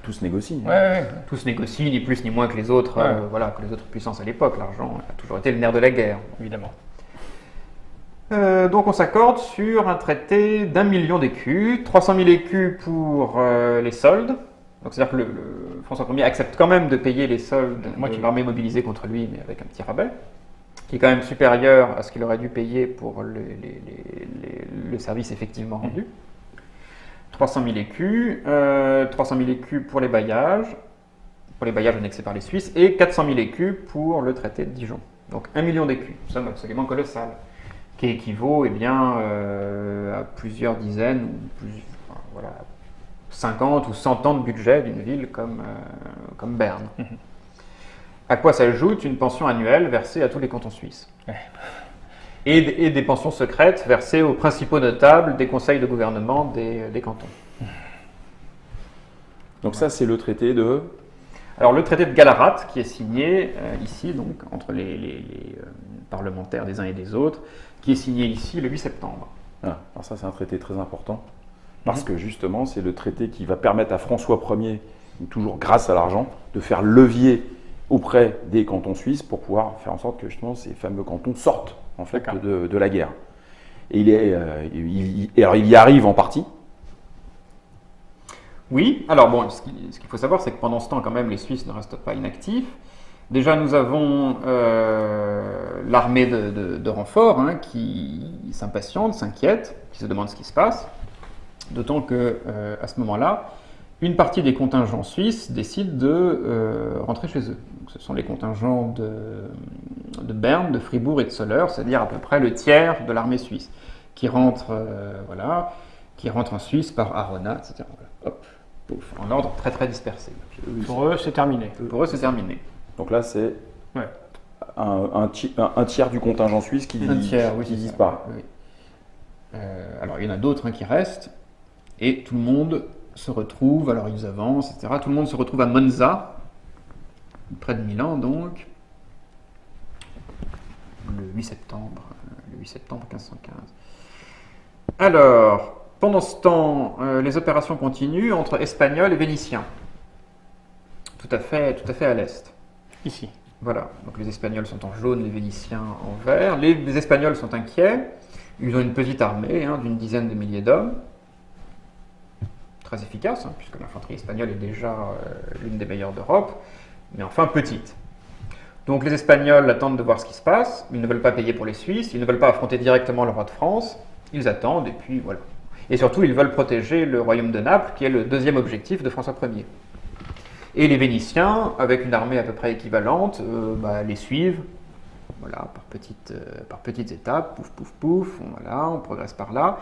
Tout se négocie. Ouais. Tout se négocie, ni plus ni moins que les autres, que les autres puissances à l'époque. L'argent a toujours été le nerf de la guerre. Évidemment. Donc on s'accorde sur un traité d'1 million d'écus, 300 000 écus pour les soldes. Donc c'est-à-dire que François Ier accepte quand même de payer les soldes de l'armée mobilisée contre lui, mais avec un petit rabais, qui est quand même supérieur à ce qu'il aurait dû payer pour le service effectivement rendu. 300 000 écus, 300 000 écus pour les bailliages annexés par les Suisses, et 400 000 écus pour le traité de Dijon. Donc 1 million d'écus, somme absolument colossale, qui équivaut à plusieurs dizaines, 50 ou 100 ans de budget d'une ville comme Berne. À quoi s'ajoute une pension annuelle versée à tous les cantons suisses. et des pensions secrètes versées aux principaux notables des conseils de gouvernement des cantons. Donc ça, c'est le traité de... Alors le traité de Gallarate, qui est signé ici, donc, entre les parlementaires des uns et des autres, qui est signé ici le 8 septembre. Ah, alors ça, c'est un traité très important, parce que justement, c'est le traité qui va permettre à François Ier, toujours grâce à l'argent, de faire levier auprès des cantons suisses pour pouvoir faire en sorte que justement ces fameux cantons sortent en fait de la guerre. Et il y arrive en partie. Oui, alors bon, ce qu'il faut savoir, c'est que pendant ce temps, quand même, les Suisses ne restent pas inactifs. Déjà, nous avons l'armée de renfort qui s'impatiente, s'inquiète, qui se demande ce qui se passe. D'autant que, à ce moment-là, une partie des contingents suisses décide de rentrer chez eux. Donc, ce sont les contingents de Berne, de Fribourg et de Soleure, c'est-à-dire à peu près le tiers de l'armée suisse, qui rentre en Suisse par Arona, etc. Voilà. Hop, pouf, en ordre très très dispersé. Pour eux, c'est terminé. Pour eux, c'est terminé. Donc là, c'est un tiers du contingent suisse qui disparaît. Oui. Alors, il y en a d'autres qui restent, et tout le monde se retrouve, alors ils avancent, etc. Tout le monde se retrouve à Monza, près de Milan, donc, le 8 septembre 1515. Alors, pendant ce temps, les opérations continuent entre Espagnols et Vénitiens, tout à fait à l'est. Ici. Voilà, donc les Espagnols sont en jaune, les Vénitiens en vert. Les Espagnols sont inquiets, ils ont une petite armée d'une dizaine de milliers d'hommes, très efficace, puisque l'infanterie espagnole est déjà l'une des meilleures d'Europe, mais enfin petite. Donc les Espagnols attendent de voir ce qui se passe, ils ne veulent pas payer pour les Suisses, ils ne veulent pas affronter directement le roi de France, ils attendent et puis voilà. Et surtout, ils veulent protéger le royaume de Naples, qui est le deuxième objectif de François Ier. Et les Vénitiens, avec une armée à peu près équivalente, les suivent, voilà, par petites étapes, pouf, pouf, pouf, voilà, on progresse par là.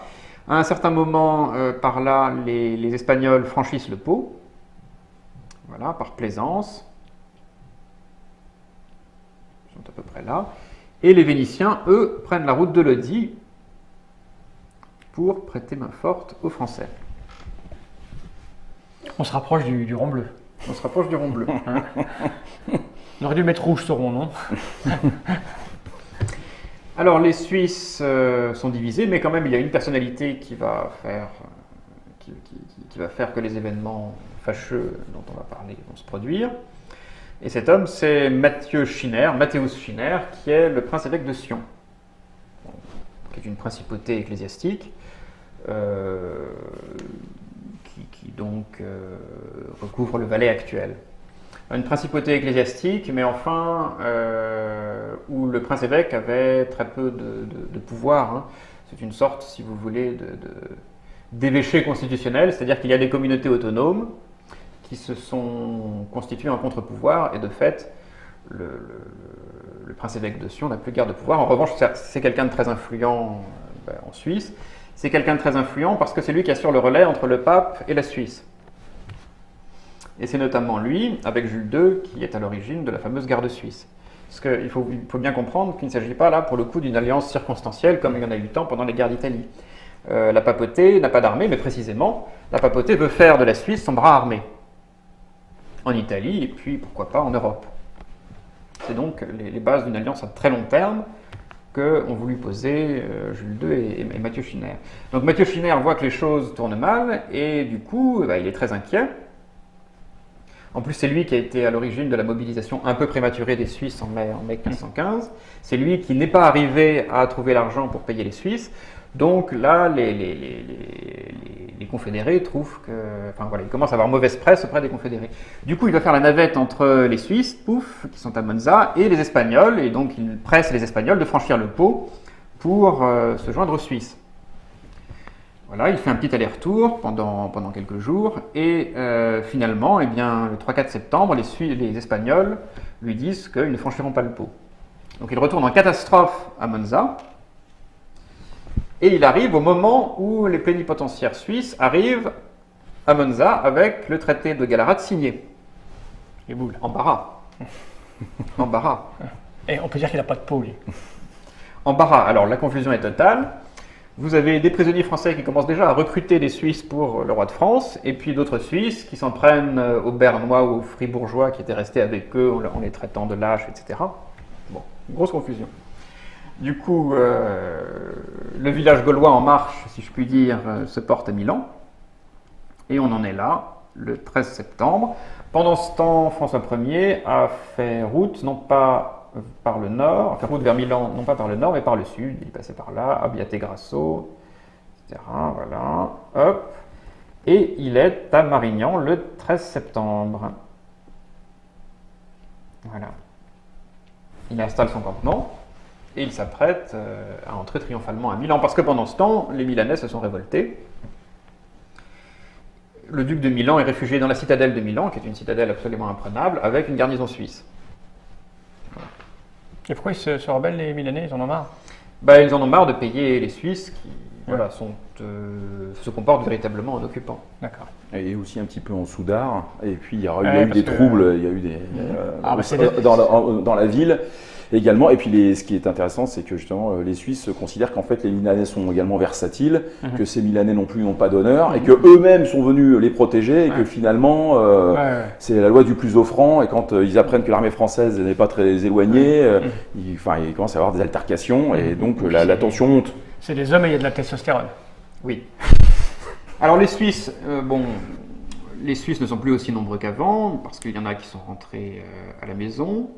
À un certain moment, par là, les Espagnols franchissent le Pô, voilà, par Plaisance. Ils sont à peu près là. Et les Vénitiens, eux, prennent la route de Lodi pour prêter main forte aux Français. On se rapproche du rond bleu. On se rapproche du rond bleu. On aurait dû mettre rouge ce rond, non? Alors les Suisses sont divisés, mais quand même il y a une personnalité qui va faire que les événements fâcheux dont on va parler vont se produire. Et cet homme, c'est Matthäus Schinner, qui est le prince-évêque de Sion, qui est une principauté ecclésiastique, qui donc recouvre le Valais actuel. Une principauté ecclésiastique, mais enfin où le prince-évêque avait très peu de pouvoir. C'est une sorte, si vous voulez, d'évêché constitutionnel, c'est-à-dire qu'il y a des communautés autonomes qui se sont constituées en contre-pouvoir, et de fait, le prince-évêque de Sion n'a plus guère de pouvoir. En revanche, c'est quelqu'un de très influent en Suisse. C'est quelqu'un de très influent parce que c'est lui qui assure le relais entre le pape et la Suisse. Et c'est notamment lui, avec Jules II, qui est à l'origine de la fameuse garde suisse. Parce qu'il faut bien comprendre qu'il ne s'agit pas là, pour le coup, d'une alliance circonstancielle, comme il y en a eu tant pendant les guerres d'Italie. La papauté n'a pas d'armée, mais précisément, la papauté veut faire de la Suisse son bras armé. En Italie, et puis pourquoi pas en Europe. C'est donc les bases d'une alliance à très long terme qu'ont voulu poser Jules II et Matthäus Schinner. Donc Matthäus Schinner voit que les choses tournent mal, et du coup, il est très inquiet. En plus, c'est lui qui a été à l'origine de la mobilisation un peu prématurée des Suisses en mai 1515. C'est lui qui n'est pas arrivé à trouver l'argent pour payer les Suisses. Donc là, les confédérés trouvent que... Enfin voilà, il commence à avoir mauvaise presse auprès des confédérés. Du coup, il va faire la navette entre les Suisses, pouf, qui sont à Monza, et les Espagnols. Et donc, il presse les Espagnols de franchir le Pô pour se joindre aux Suisses. Voilà, il fait un petit aller-retour pendant quelques jours. Et finalement, le 3-4 septembre, les Espagnols lui disent qu'ils ne franchiront pas le Pô. Donc il retourne en catastrophe à Monza. Et il arrive au moment où les plénipotentiaires suisses arrivent à Monza avec le traité de Gallarate signé. Les boules. Embarras. Embarras. Et on peut dire qu'il n'a pas de peau, lui. Embarras. Alors, la confusion est totale. Vous avez des prisonniers français qui commencent déjà à recruter des Suisses pour le roi de France, et puis d'autres Suisses qui s'en prennent aux Bernois ou aux Fribourgeois qui étaient restés avec eux en les traitant de lâches, etc. Bon, grosse confusion. Du coup, le village gaulois en marche, si je puis dire, se porte à Milan, et on en est là, le 13 septembre. Pendant ce temps, François Ier a fait route, non pas par le nord, enfin route vers Milan, non pas par le nord, mais par le sud. Il est passé par là, Abbiategrasso, etc. Voilà, hop. Et il est à Marignan le 13 septembre. Voilà. Il installe son campement et il s'apprête à entrer triomphalement à Milan. Parce que pendant ce temps, les Milanais se sont révoltés. Le duc de Milan est réfugié dans la citadelle de Milan, qui est une citadelle absolument imprenable, avec une garnison suisse. Et pourquoi ils se rebellent, les Milanais? Ils en ont marre? Ils en ont marre de payer les Suisses qui se comportent véritablement en occupants. D'accord. Et aussi un petit peu en soudard. Et puis il y a eu des troubles, il y a eu des dans la ville également. Et puis ce qui est intéressant, c'est que justement les Suisses considèrent qu'en fait les Milanais sont également versatiles, que ces Milanais non plus n'ont pas d'honneur, et que eux-mêmes sont venus les protéger, et que finalement c'est la loi du plus offrant. Et quand ils apprennent que l'armée française n'est pas très éloignée, ils commencent à avoir des altercations, et donc la tension monte. C'est des hommes et il y a de la testostérone. Oui. Alors les Suisses, les Suisses ne sont plus aussi nombreux qu'avant, parce qu'il y en a qui sont rentrés à la maison,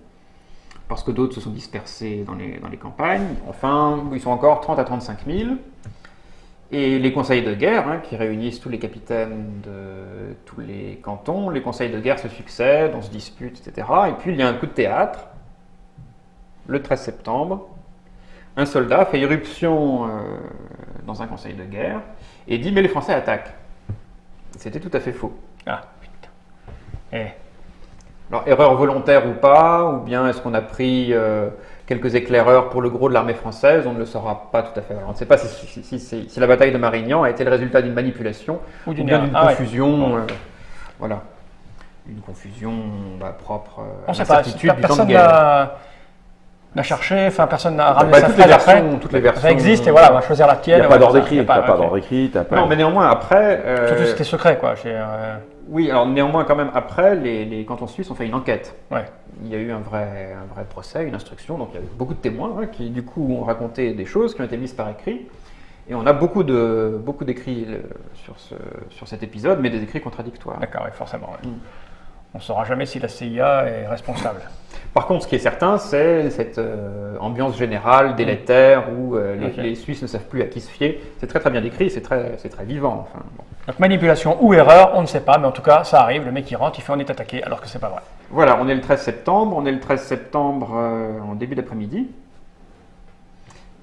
parce que d'autres se sont dispersés dans les campagnes. Enfin, ils sont encore 30 à 35 000. Et les conseils de guerre, qui réunissent tous les capitaines de tous les cantons, les conseils de guerre se succèdent, on se dispute, etc. Et puis il y a un coup de théâtre, le 13 septembre. Un soldat fait irruption dans un conseil de guerre et dit « mais les Français attaquent ». C'était tout à fait faux. Ah, putain. Alors, erreur volontaire ou pas, ou bien est-ce qu'on a pris quelques éclaireurs pour le gros de l'armée française? On ne le saura pas tout à fait. Alors, on ne sait pas si la bataille de Marignan a été le résultat d'une manipulation ou bien d'une confusion. Voilà. Une confusion propre à l'incertitude du temps de guerre. N'a cherché, enfin personne n'a ramené sa phrase après. Toutes les versions. Ça existe et voilà, on va choisir la tienne. Il n'y a pas d'ordre écrit, t'as pas d'ordre écrit. Non, mais néanmoins après. Surtout c'était secret quoi. Oui, alors néanmoins quand même après, les cantons suisses ont fait une enquête. Ouais. Il y a eu un vrai procès, une instruction, donc il y a eu beaucoup de témoins qui du coup ont raconté des choses qui ont été mises par écrit. Et on a beaucoup d'écrits sur cet épisode, mais des écrits contradictoires. D'accord, oui, forcément. Ouais. On ne saura jamais si la CIA est responsable. Par contre, ce qui est certain, c'est cette ambiance générale, délétère, où les Suisses ne savent plus à qui se fier. C'est très très bien décrit, c'est très vivant. Enfin, bon. Donc manipulation ou erreur, on ne sait pas, mais en tout cas, ça arrive, le mec il rentre, il fait on est attaqué, alors que c'est pas vrai. Voilà, on est le 13 septembre, en début d'après-midi.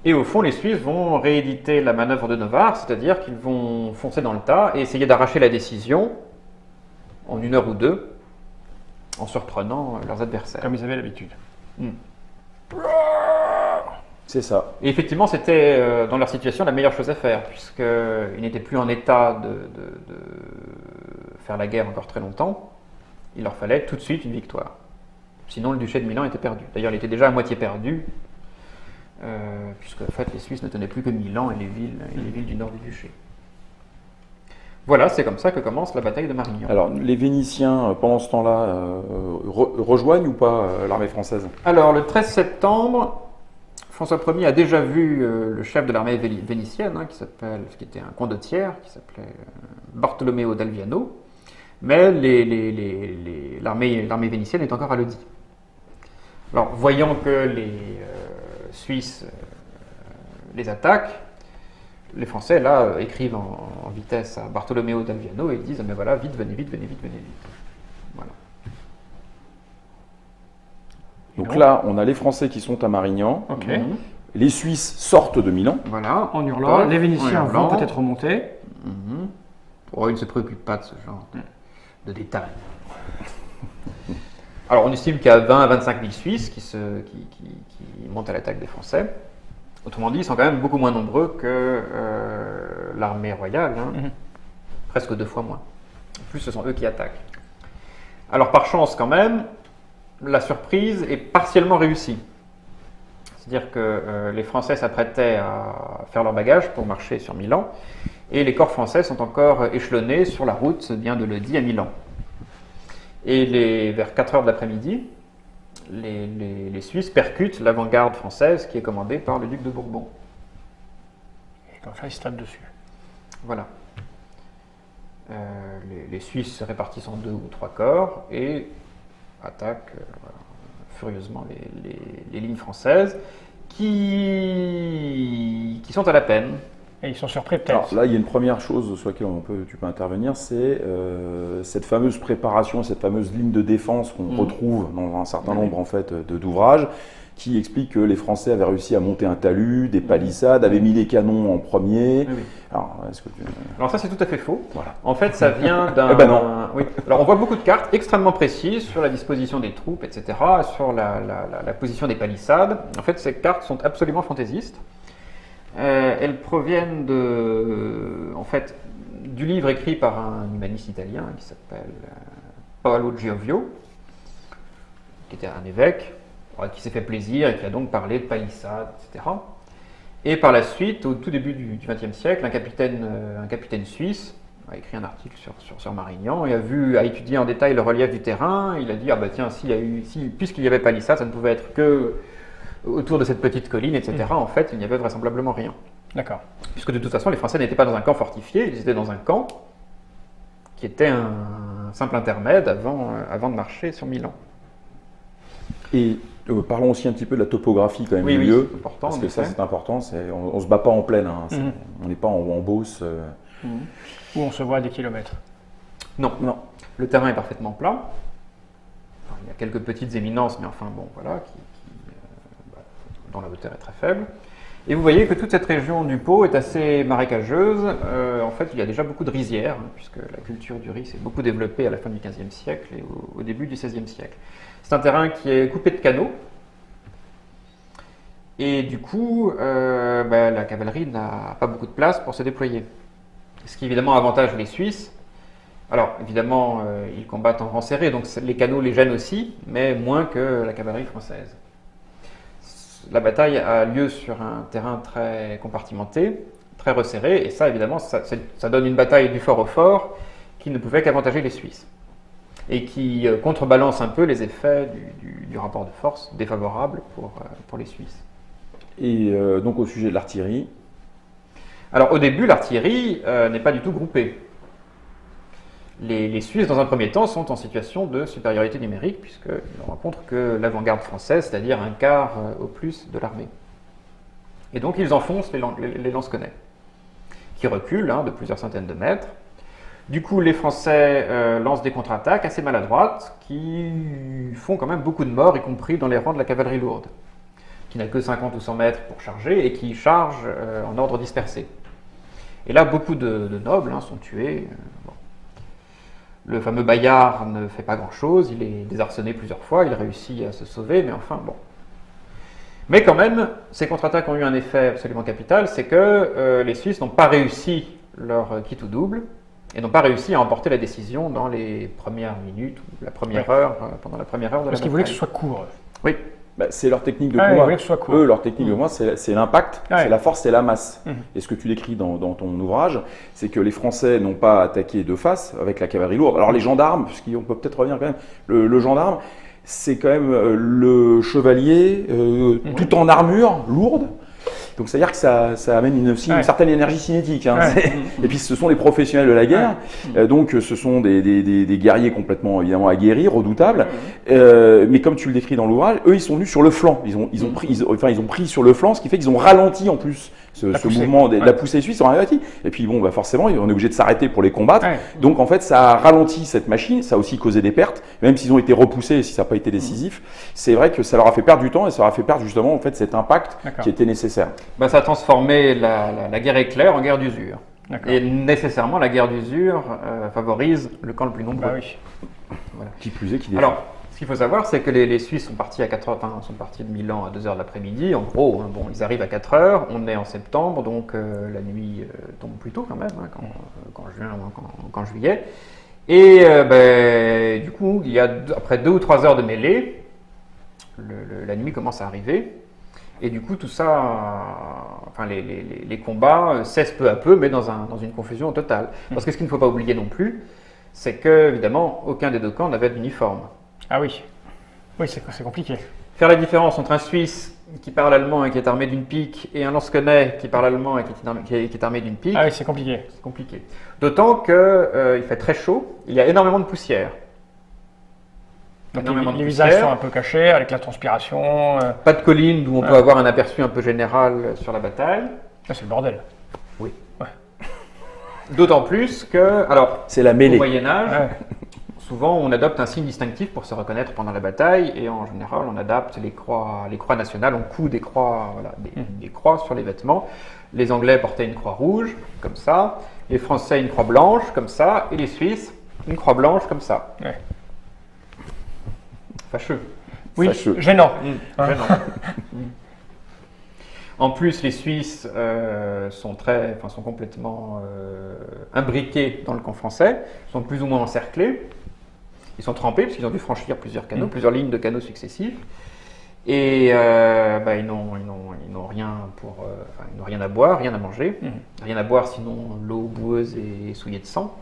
Et au fond, les Suisses vont rééditer la manœuvre de Novare, c'est-à-dire qu'ils vont foncer dans le tas et essayer d'arracher la décision en 1 heure ou 2, en surprenant leurs adversaires. Comme ils avaient l'habitude. C'est ça. Et effectivement, c'était dans leur situation la meilleure chose à faire, puisqu'ils n'étaient plus en état de faire la guerre encore très longtemps. Il leur fallait tout de suite une victoire. Sinon, le duché de Milan était perdu. D'ailleurs, il était déjà à moitié perdu, puisque en fait, les Suisses ne tenaient plus que Milan et les villes du nord du duché. Voilà, c'est comme ça que commence la bataille de Marignan. Alors, les Vénitiens, pendant ce temps-là, rejoignent ou pas l'armée française? Alors, le 13 septembre, François Ier a déjà vu le chef de l'armée vénitienne, qui était un condottiere, qui s'appelait Bartolomeo d'Alviano, mais l'armée vénitienne est encore à Lodi. Alors, voyant que les Suisses les attaquent, les Français, là, écrivent en vitesse à Bartolomeo d'Alviano et ils disent « mais voilà, vite, venez vite, venez vite, venez vite ». Voilà. Donc là, on a les Français qui sont à Marignan. Okay. Les Suisses sortent de Milan. Voilà. En hurlant. Les Vénitiens vont peut-être remonter. Ils ne se préoccupent pas de ce genre de détails. Alors, on estime qu'il y a 20 à 25 000 Suisses qui montent à l'attaque des Français. Autrement dit, ils sont quand même beaucoup moins nombreux que l'armée royale, presque 2 fois moins. En plus, ce sont eux qui attaquent. Alors, par chance quand même, la surprise est partiellement réussie. C'est-à-dire que les Français s'apprêtaient à faire leur bagage pour marcher sur Milan, et les corps français sont encore échelonnés sur la route, c'est bien de Lodi à Milan. Et vers 4 heures de l'après-midi, les Suisses percutent l'avant-garde française qui est commandée par le duc de Bourbon. Et comme ça, ils se tapent dessus. Voilà. Les Suisses se répartissent en 2 ou 3 corps et attaquent furieusement les lignes françaises qui sont à la peine. Et ils sont surpris peut-être. Alors là, il y a une première chose sur laquelle tu peux intervenir, c'est cette fameuse préparation, cette fameuse ligne de défense qu'on retrouve dans un certain nombre en fait, d'ouvrages, qui explique que les Français avaient réussi à monter un talus, des palissades, avaient mis les canons en premier. Oui. Alors ça, c'est tout à fait faux. Voilà. En fait, ça vient d'un... Oui. Alors on voit beaucoup de cartes extrêmement précises sur la disposition des troupes, etc., sur la position des palissades. En fait, ces cartes sont absolument fantaisistes. Elles proviennent du livre écrit par un humaniste italien qui s'appelle Paolo Giovio, qui était un évêque, qui s'est fait plaisir et qui a donc parlé de palissades, etc. Et par la suite, au tout début du XXe siècle, un capitaine suisse a écrit un article sur Marignan et a étudié en détail le relief du terrain. Il a dit, tiens, puisqu'il y avait palissades, ça ne pouvait être que autour de cette petite colline, etc. En fait, il n'y avait vraisemblablement rien. D'accord. Puisque de toute façon, les Français n'étaient pas dans un camp fortifié, ils étaient dans un camp qui était un simple intermède avant de marcher sur Milan. Et parlons aussi un petit peu de la topographie quand même du lieu, parce que ça c'est important, on ne se bat pas en plaine, on n'est pas en Beauce. Où on se voit à des kilomètres. Non. Le terrain est parfaitement plat. Il y a quelques petites éminences, mais enfin bon, voilà, dont la hauteur est très faible. Et vous voyez que toute cette région du Pô est assez marécageuse. En fait, il y a déjà beaucoup de rizières, puisque la culture du riz s'est beaucoup développée à la fin du XVe siècle et au début du XVIe siècle. C'est un terrain qui est coupé de canaux. Et du coup, la cavalerie n'a pas beaucoup de place pour se déployer. Ce qui évidemment avantage les Suisses. Alors évidemment, ils combattent en rang serré, donc les canaux les gênent aussi, mais moins que la cavalerie française. La bataille a lieu sur un terrain très compartimenté, très resserré, et ça évidemment, ça donne une bataille du fort au fort qui ne pouvait qu'avantager les Suisses, et qui contrebalance un peu les effets du rapport de force défavorable pour les Suisses. Et donc au sujet de l'artillerie. Alors au début, l'artillerie n'est pas du tout groupée. Les Suisses, dans un premier temps, sont en situation de supériorité numérique, puisqu'ils ne rencontrent que l'avant-garde française, c'est-à-dire un quart au plus de l'armée. Et donc ils enfoncent les lance-connais, qui reculent de plusieurs centaines de mètres. Du coup, les Français lancent des contre-attaques assez maladroites, qui font quand même beaucoup de morts, y compris dans les rangs de la cavalerie lourde, qui n'a que 50 ou 100 mètres pour charger, et qui charge en ordre dispersé. Et là, beaucoup de nobles sont tués. Le fameux Bayard ne fait pas grand-chose, il est désarçonné plusieurs fois, il réussit à se sauver, mais enfin bon. Mais quand même, ces contre-attaques ont eu un effet absolument capital, c'est que les Suisses n'ont pas réussi leur quitte ou double, et n'ont pas réussi à emporter la décision dans les premières minutes, ou la première heure, pendant la première heure de la bataille. Parce qu'ils voulaient que ce soit court. Oui. C'est leur technique de combat. Eux, leur technique de combat, c'est l'impact, c'est la force, c'est la masse. Et ce que tu décris dans ton ouvrage, c'est que les Français n'ont pas attaqué de face avec la cavalerie lourde. Alors les gendarmes, puisqu'on peut peut-être revenir quand même, le gendarme, c'est quand même le chevalier tout en armure lourde. Donc c'est-à-dire que ça amène aussi une certaine énergie cinétique. Et puis ce sont les professionnels de la guerre, donc ce sont des guerriers complètement évidemment aguerris, redoutables. Mais comme tu le décris dans l'ouvrage, eux ils sont venus sur le flanc. Ils ont pris sur le flanc, ce qui fait qu'ils ont ralenti en plus ce mouvement de la poussée suisse. Et puis bon, forcément, on est obligé de s'arrêter pour les combattre. Donc en fait, ça a ralenti cette machine, ça a aussi causé des pertes, même s'ils ont été repoussés, si ça n'a pas été décisif. C'est vrai que ça leur a fait perdre du temps et ça leur a fait perdre justement en fait cet impact qui était nécessaire. Ça a transformé la guerre éclair en guerre d'usure. Et nécessairement, la guerre d'usure favorise le camp le plus nombreux. Voilà. Qui plus est, qui défend. Alors, ce qu'il faut savoir, c'est que les Suisses sont partis sont partis de Milan à 2h de l'après-midi. En gros, ils arrivent à 4h, on est en septembre, donc la nuit tombe plus tôt quand même, qu'en juin ou qu'en juillet. Et du coup, après 2 ou 3 heures de mêlée, la nuit commence à arriver. Et du coup, tout ça, enfin, les combats cessent peu à peu, mais dans une confusion totale. Parce que ce qu'il ne faut pas oublier non plus, c'est que, évidemment, aucun des deux camps n'avait d'uniforme. Ah oui. Oui, c'est compliqué. Faire la différence entre un Suisse qui parle allemand et qui est armé d'une pique et un Lansquenets qui parle allemand et qui est armé d'une pique. Ah oui, c'est compliqué. C'est compliqué. D'autant qu'il fait très chaud, il y a énormément de poussière. Donc les visages sont un peu cachés avec la transpiration. Pas de colline d'où on peut avoir un aperçu un peu général sur la bataille. Ah, c'est le bordel. Oui. Ouais. D'autant plus que, alors, c'est la mêlée. Au Moyen-Âge, souvent on adopte un signe distinctif pour se reconnaître pendant la bataille et en général on adapte les croix nationales, on coud des croix, voilà, des croix sur les vêtements. Les Anglais portaient une croix rouge, comme ça, les Français une croix blanche, comme ça, et les Suisses une croix blanche, comme ça. Ouais. Fâcheux. Oui, fâcheux. Gênant. Gênant. En plus, les Suisses sont complètement imbriqués dans le camp français, sont plus ou moins encerclés. Ils sont trempés parce qu'ils ont dû franchir plusieurs canaux, plusieurs lignes de canaux successifs. Et ils n'ont rien ils n'ont rien à boire, rien à manger, rien à boire sinon l'eau boueuse et souillée de sang.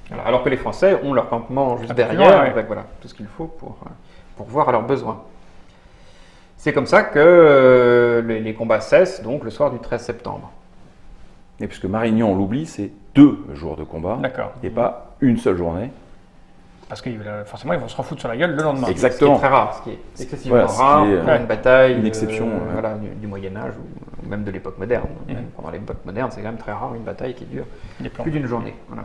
Voilà. Alors que les Français ont leur campement juste derrière, avec voilà, tout ce qu'il faut pour voir à leurs besoins. C'est comme ça que les combats cessent, donc le soir du 13 septembre. Et puisque Marignan, on l'oublie, c'est 2 jours de combat, et pas une seule journée. Parce que forcément, ils vont se refoutre sur la gueule le lendemain. Exactement. Ce qui est très rare, ce qui est excessivement rare pour une bataille une exception, du Moyen-Âge ou même de l'époque moderne. Même pendant l'époque moderne, c'est quand même très rare une bataille qui dure plus d'une journée. Voilà.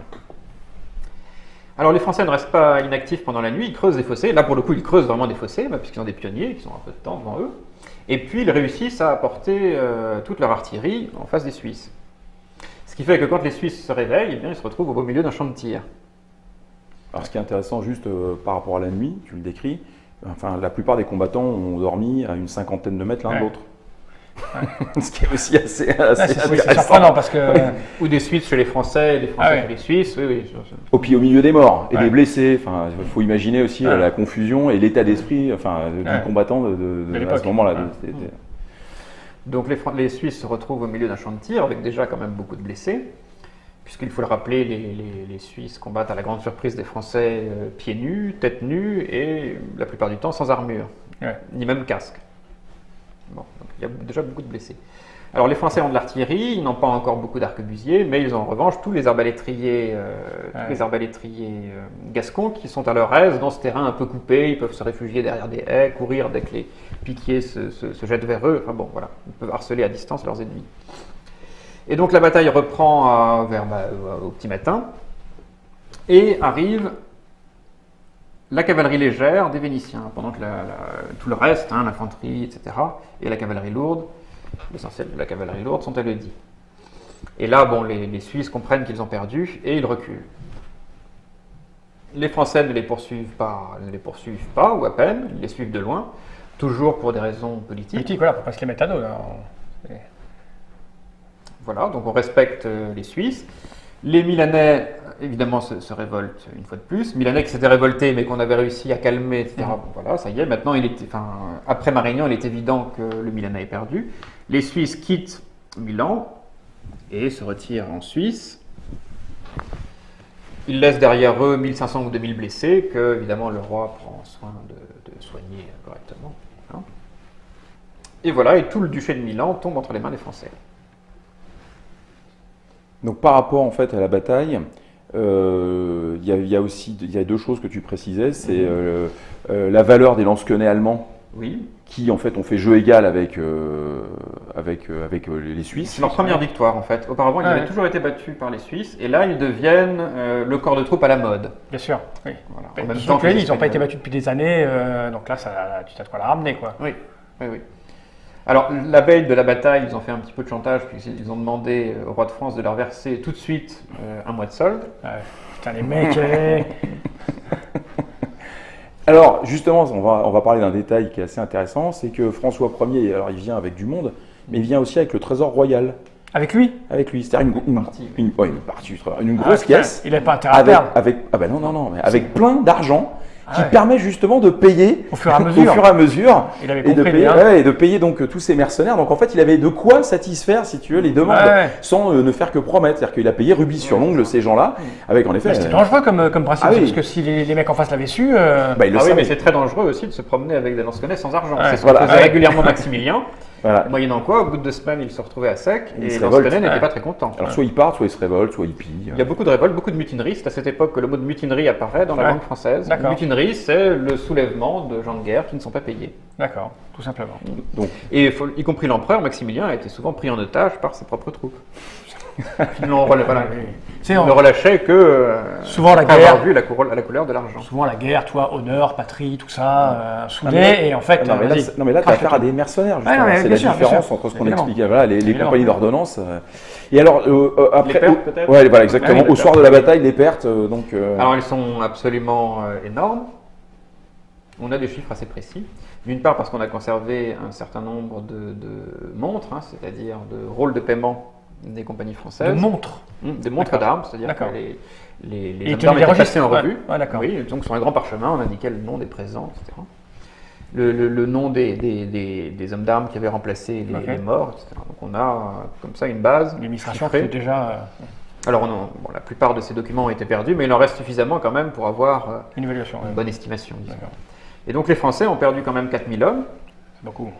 Alors les Français ne restent pas inactifs pendant la nuit, ils creusent des fossés. Là pour le coup ils creusent vraiment des fossés, puisqu'ils ont des pionniers qui sont un peu de temps devant eux. Et puis ils réussissent à apporter toute leur artillerie en face des Suisses. Ce qui fait que quand les Suisses se réveillent, ils se retrouvent au beau milieu d'un champ de tir. Alors ce qui est intéressant juste par rapport à la nuit, tu le décris, la plupart des combattants ont dormi à une 50aine de mètres l'un de l'autre. Ouais. Ce qui est aussi assez c'est surprenant parce que... Ou des Suisses chez les Français, et des Français chez les Suisses. Au milieu des morts et des blessés. Il faut imaginer aussi la confusion et l'état d'esprit du combattant à ce moment-là. Donc les Suisses se retrouvent au milieu d'un champ de tir avec déjà quand même beaucoup de blessés. Puisqu'il faut le rappeler, les Suisses combattent à la grande surprise des Français pieds nus, tête nue et la plupart du temps sans armure, ni même casque. Bon, donc il y a déjà beaucoup de blessés. Alors les Français ont de l'artillerie, ils n'ont pas encore beaucoup d'arquebusiers, mais ils ont en revanche tous les arbalétriers, gascons qui sont à leur aise dans ce terrain un peu coupé, ils peuvent se réfugier derrière des haies, courir dès que les piquiers se jettent vers eux, ils peuvent harceler à distance leurs ennemis. Et donc la bataille reprend au petit matin et arrive la cavalerie légère des Vénitiens, pendant que tout le reste, l'infanterie, etc., et la cavalerie lourde, l'essentiel de la cavalerie lourde, sont à Leudy. Et là, les Suisses comprennent qu'ils ont perdu et ils reculent. Les Français ne les poursuivent pas, ou à peine, ils les suivent de loin, toujours pour des raisons politiques. Voilà, pour ne pas se les mettre à dos. Voilà, donc on respecte les Suisses. Les Milanais, évidemment, se révoltent une fois de plus. Milanais qui s'étaient révoltés, mais qu'on avait réussi à calmer, etc. Bon, voilà, ça y est. Maintenant, après Marignan, il est évident que le Milanais est perdu. Les Suisses quittent Milan et se retirent en Suisse. Ils laissent derrière eux 1500 ou 2000 blessés que, évidemment, le roi prend soin de soigner correctement. Et voilà, et tout le duché de Milan tombe entre les mains des Français. Donc par rapport en fait à la bataille, il y a 2 choses que tu précisais, c'est la valeur des lance-quenets allemands, qui en fait ont fait jeu égal avec les Suisses. C'est leur première victoire en fait. Auparavant, ils avaient toujours été battus par les Suisses, et là ils deviennent le corps de troupe à la mode. Bien sûr. Oui. Voilà. En même temps, ils n'ont pas été battus depuis des années, donc là tu as de quoi la ramener, quoi. Oui. Alors, la veille de la bataille, ils ont fait un petit peu de chantage, puisqu'ils ont demandé au roi de France de leur verser tout de suite un mois de solde. Putain, les mecs. Alors, justement, on va parler d'un détail qui est assez intéressant, c'est que François Ier, alors il vient avec du monde, mais il vient aussi avec le trésor royal. Avec lui ? Avec lui, c'est-à-dire une grosse caisse. Il n'a pas intérêt à perdre. Mais avec plein d'argent. qui permet justement de payer au fur et à mesure. Il avait compris, et de payer donc tous ces mercenaires. Donc en fait, il avait de quoi satisfaire, si tu veux, les demandes sans ne faire que promettre. C'est-à-dire qu'il a payé rubis sur l'ongle ces gens-là, avec en effet. C'était dangereux comme principe, parce que si les mecs en face l'avaient su. Oui, mais c'est très dangereux aussi de se promener avec des lance-connais sans argent. C'est ce que faisait régulièrement Maximilien. Moyennant quoi, au bout de 2 semaines, il se retrouvait à sec et les lance-connais n'étaient pas très contents. Alors soit ils partent, soit ils se révoltent, soit ils pillent. Il y a beaucoup de révoltes, beaucoup de mutineries. C'est à cette époque que le mot de mutinerie apparaît dans la langue française. Mutinerie, c'est le soulèvement de gens de guerre qui ne sont pas payés. D'accord, tout simplement. Donc. Et y compris l'empereur, Maximilien, a été souvent pris en otage par ses propres troupes. Ils ne relâchaient que souvent la guerre, avoir vu la couleur de l'argent. Souvent la guerre, patrie, tout ça, soudé, et en fait... Non mais là tu as affaire à des mercenaires, justement. C'est la différence entre ce qu'on expliquait, les compagnies d'ordonnance. Et alors, après... Les pertes peut-être. Ouais, voilà, exactement. Au soir de la bataille, les pertes, Alors elles sont absolument énormes. On a des chiffres assez précis. D'une part parce qu'on a conservé un certain nombre de montres, c'est-à-dire de rôles de paiement des compagnies françaises. De montres. Des montres d'armes, c'est-à-dire que les hommes d'armes étaient passés en revue. Oui, donc sur un grand parchemin, on indiquait le nom des présents, etc. Le nom des hommes d'armes qui avaient remplacé les morts, etc. Donc on a comme ça une base. L'administration fait déjà... Alors la plupart de ces documents ont été perdus, mais il en reste suffisamment quand même pour avoir une évaluation, une bonne estimation. Et donc les Français ont perdu quand même 4000 hommes. C'est beaucoup.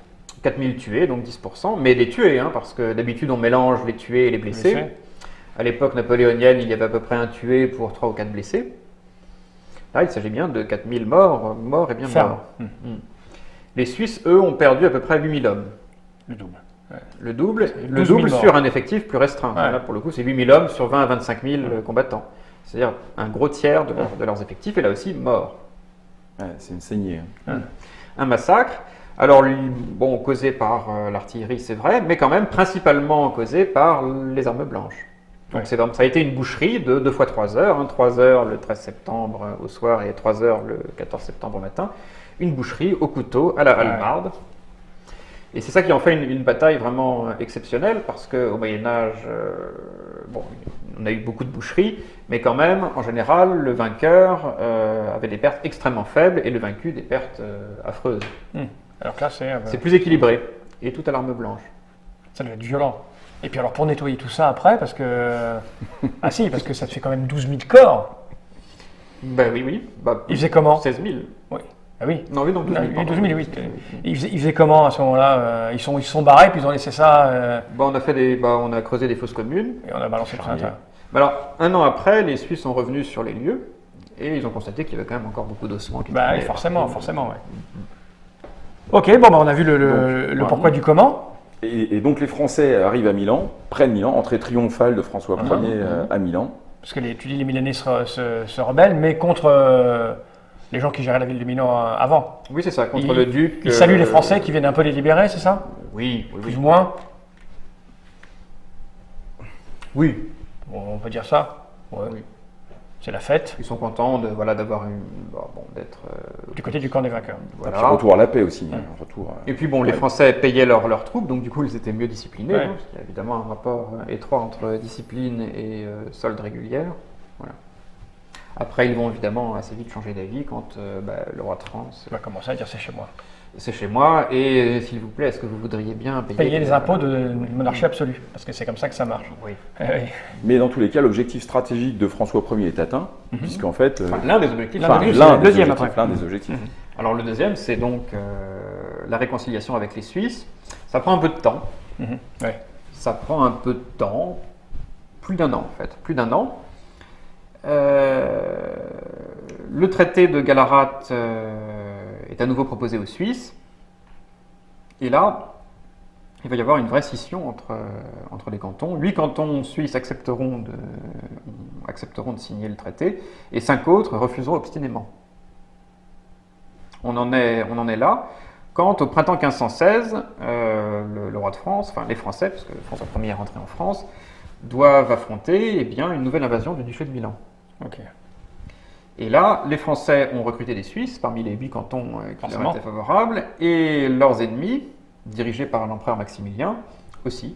4000 tués, donc 10%, mais des tués, parce que d'habitude on mélange les tués et les blessés. À l'époque napoléonienne, il y avait à peu près un tué pour 3 ou 4 blessés. Là, il s'agit bien de 4000 morts et bien morts. Les Suisses, eux, ont perdu à peu près 8000 hommes. Le double. Le double sur un effectif plus restreint. Là, pour le coup, c'est 8000 hommes sur 20 à 25 000 combattants. C'est-à-dire un gros tiers de leurs effectifs, et là aussi, morts. C'est une saignée. Un massacre. Alors, causé par l'artillerie, c'est vrai, mais quand même principalement causé par les armes blanches. Donc, ça a été une boucherie de 2 fois 3 heures, 3 heures le 13 septembre au soir et 3 heures le 14 septembre au matin. Une boucherie au couteau, à la hallebarde. Et c'est ça qui en fait une bataille vraiment exceptionnelle, parce qu'au Moyen-Âge, on a eu beaucoup de boucheries, mais quand même, en général, le vainqueur avait des pertes extrêmement faibles et le vaincu des pertes affreuses. Alors que là, c'est plus équilibré, et tout à l'arme blanche. Ça devait être violent. Et puis alors pour nettoyer tout ça après, parce que... parce que ça te fait quand même 12 000 corps. Ben oui. Ils faisaient comment? 16 000. Oui. Ah oui. Non, 12 000. 12 000, oui. Ils faisaient comment à ce moment-là? Ils se sont barrés, puis ils ont laissé ça... on a creusé des fosses communes. Et on a balancé tout ça. Alors, 1 an après, les Suisses sont revenus sur les lieux, et ils ont constaté qu'il y avait quand même encore beaucoup d'ossements. Forcément, ouais. Ok, on a vu le pourquoi du comment. Et donc les Français arrivent à Milan, prennent Milan, entrée triomphale de François Ier à Milan. Parce que tu dis les Milanais se rebellent, mais contre les gens qui géraient la ville de Milan avant. Oui, c'est ça, contre le duc. Ils saluent les Français qui viennent un peu les libérer, c'est ça? Oui. Plus ou moins. Oui. On peut dire ça. Oui. C'est la fête. Ils sont contents d'avoir d'être du côté du camp des vainqueurs. Voilà. Puis retour à la paix aussi. Et puis les Français payaient leurs troupes, donc du coup ils étaient mieux disciplinés, parce qu'il y a évidemment un rapport étroit entre discipline et solde régulière. Voilà. Après ils vont évidemment assez vite changer d'avis quand le roi de France va commencer à dire c'est chez moi. C'est chez moi, et s'il vous plaît, est-ce que vous voudriez bien payer les impôts de monarchie absolue? Parce que c'est comme ça que ça marche. Oui. Mais dans tous les cas, l'objectif stratégique de François Ier est atteint, puisqu'en fait... l'un des objectifs. L'un des objectifs. Alors le deuxième, c'est donc la réconciliation avec les Suisses. Ça prend un peu de temps. Ça prend un peu de temps, plus d'1 an en fait, plus d'1 an. Le traité de Gallarate est à nouveau proposé aux Suisses. Et là, il va y avoir une vraie scission entre les cantons. 8 cantons suisses accepteront de signer le traité, et 5 autres refuseront obstinément. On en est là, quand au printemps 1516, le roi de France, enfin les Français, parce que François Ier est rentré en France, doivent affronter une nouvelle invasion du duché de Milan. Ok. Et là, les Français ont recruté des Suisses parmi les 8 cantons qui leur étaient favorables, et leurs ennemis, dirigés par l'empereur Maximilien, aussi.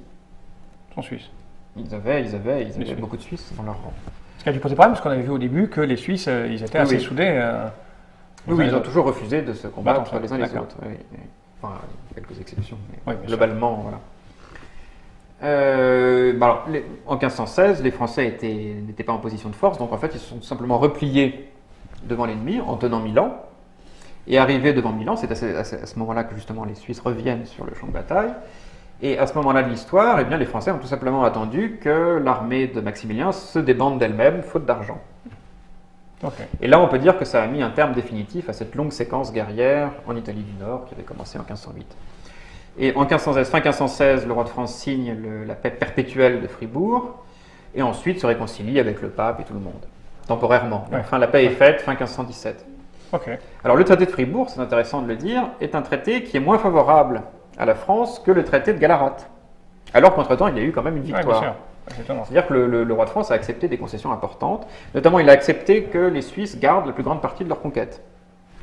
Sont Suisses. Ils avaient beaucoup de Suisses dans leur rang. Ce qui a dû poser problème, parce qu'on avait vu au début que les Suisses, ils étaient assez soudés. Oui, ils ont toujours refusé de se combattre les uns les autres. Oui. Enfin, quelques exceptions, mais globalement, voilà. Alors, en 1516, les Français n'étaient pas en position de force, donc en fait, ils se sont tout simplement repliés devant l'ennemi en tenant Milan. Et arrivés devant Milan, c'est à ce moment-là que justement les Suisses reviennent sur le champ de bataille. Et à ce moment-là de l'histoire, eh bien, les Français ont tout simplement attendu que l'armée de Maximilien se débande d'elle-même, faute d'argent. Okay. Et là, on peut dire que ça a mis un terme définitif à cette longue séquence guerrière en Italie du Nord qui avait commencé en 1508. Et en fin 1516, le roi de France signe la paix perpétuelle de Fribourg, et ensuite se réconcilie avec le pape et tout le monde, temporairement. Ouais. Enfin, la paix est faite fin 1517. Okay. Alors le traité de Fribourg, c'est intéressant de le dire, est un traité qui est moins favorable à la France que le traité de Gallarate. Alors qu'entre-temps, il y a eu quand même une victoire. C'est-à-dire que le roi de France a accepté des concessions importantes. Notamment, il a accepté que les Suisses gardent la plus grande partie de leur conquête.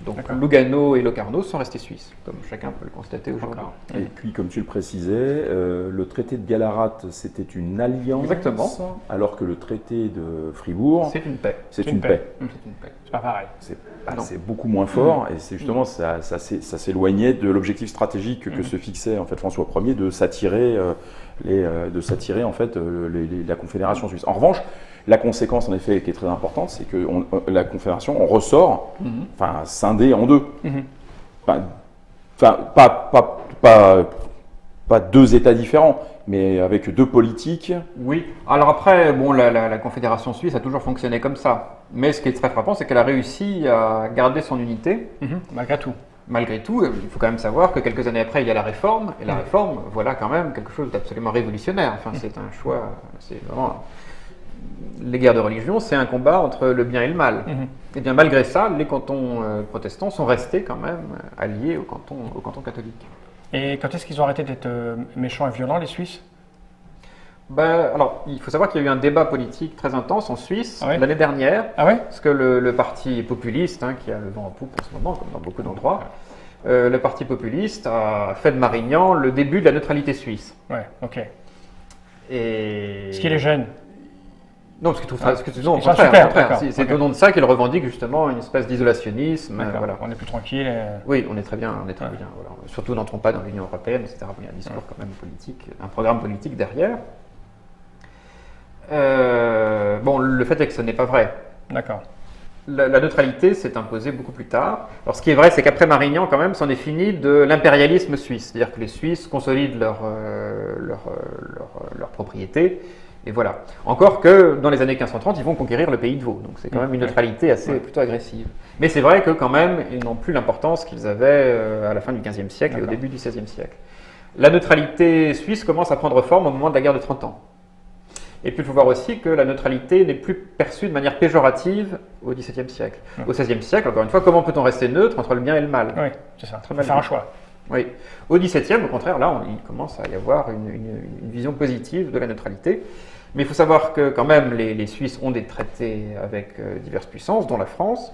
Donc Lugano et Locarno sont restés suisses, comme chacun peut le constater aujourd'hui. Et puis, comme tu le précisais, le traité de Gallarate, c'était une alliance. Exactement. Alors que le traité de Fribourg, c'est une paix. C'est une paix. C'est pas pareil. C'est beaucoup moins fort, et c'est justement ça s'éloignait de l'objectif stratégique que se fixait en fait François Ier de s'attirer en fait la Confédération suisse. En revanche, la conséquence, en effet, qui est très importante, c'est que la Confédération, on ressort, scindée en deux. Pas deux États différents, mais avec deux politiques. Oui. Alors après, bon, la Confédération suisse a toujours fonctionné comme ça. Mais ce qui est très frappant, c'est qu'elle a réussi à garder son unité. Malgré tout. Malgré tout, il faut quand même savoir que quelques années après, il y a la Réforme. Et la Réforme, voilà quand même quelque chose d'absolument révolutionnaire. Enfin, c'est un choix, c'est vraiment... Les guerres de religion, c'est un combat entre le bien et le mal. Et bien malgré ça, les cantons protestants sont restés quand même alliés au canton catholique. Et quand est-ce qu'ils ont arrêté d'être méchants et violents, les Suisses ? Alors, il faut savoir qu'il y a eu un débat politique très intense en Suisse l'année dernière, parce que le parti populiste, qui a le vent en poupe en ce moment, comme dans beaucoup d'endroits, le parti populiste a fait de Marignan le début de la neutralité suisse. Ouais, ok. Et... Ce qui les gêne. Non, parce que non, au contraire. C'est au nom de ça qu'ils revendiquent justement une espèce d'isolationnisme. Voilà. On est plus tranquille. Oui, on est très bien. Voilà. Surtout n'entrons pas dans l'Union européenne, etc. Il y a un discours quand même politique, un programme politique derrière. Bon, le fait est que ce n'est pas vrai. D'accord. La neutralité s'est imposée beaucoup plus tard. Alors, ce qui est vrai, c'est qu'après Marignan, quand même, c'en est fini de l'impérialisme suisse. C'est-à-dire que les Suisses consolident leur propriété. Et voilà. Encore que dans les années 1530, ils vont conquérir le pays de Vaud. Donc c'est quand même une neutralité plutôt agressive. Mais c'est vrai que quand même, ils n'ont plus l'importance qu'ils avaient à la fin du XVe siècle et au début du XVIe siècle. La neutralité suisse commence à prendre forme au moment de la guerre de 30 ans. Et puis il faut voir aussi que la neutralité n'est plus perçue de manière péjorative au XVIIe siècle. Au XVIe siècle, encore une fois, comment peut-on rester neutre entre le bien et le mal ? Oui, c'est ça. Il faut faire un choix. Oui. Au XVIIe, au contraire, là, il commence à y avoir une vision positive de la neutralité. Mais il faut savoir que quand même, les Suisses ont des traités avec diverses puissances, dont la France.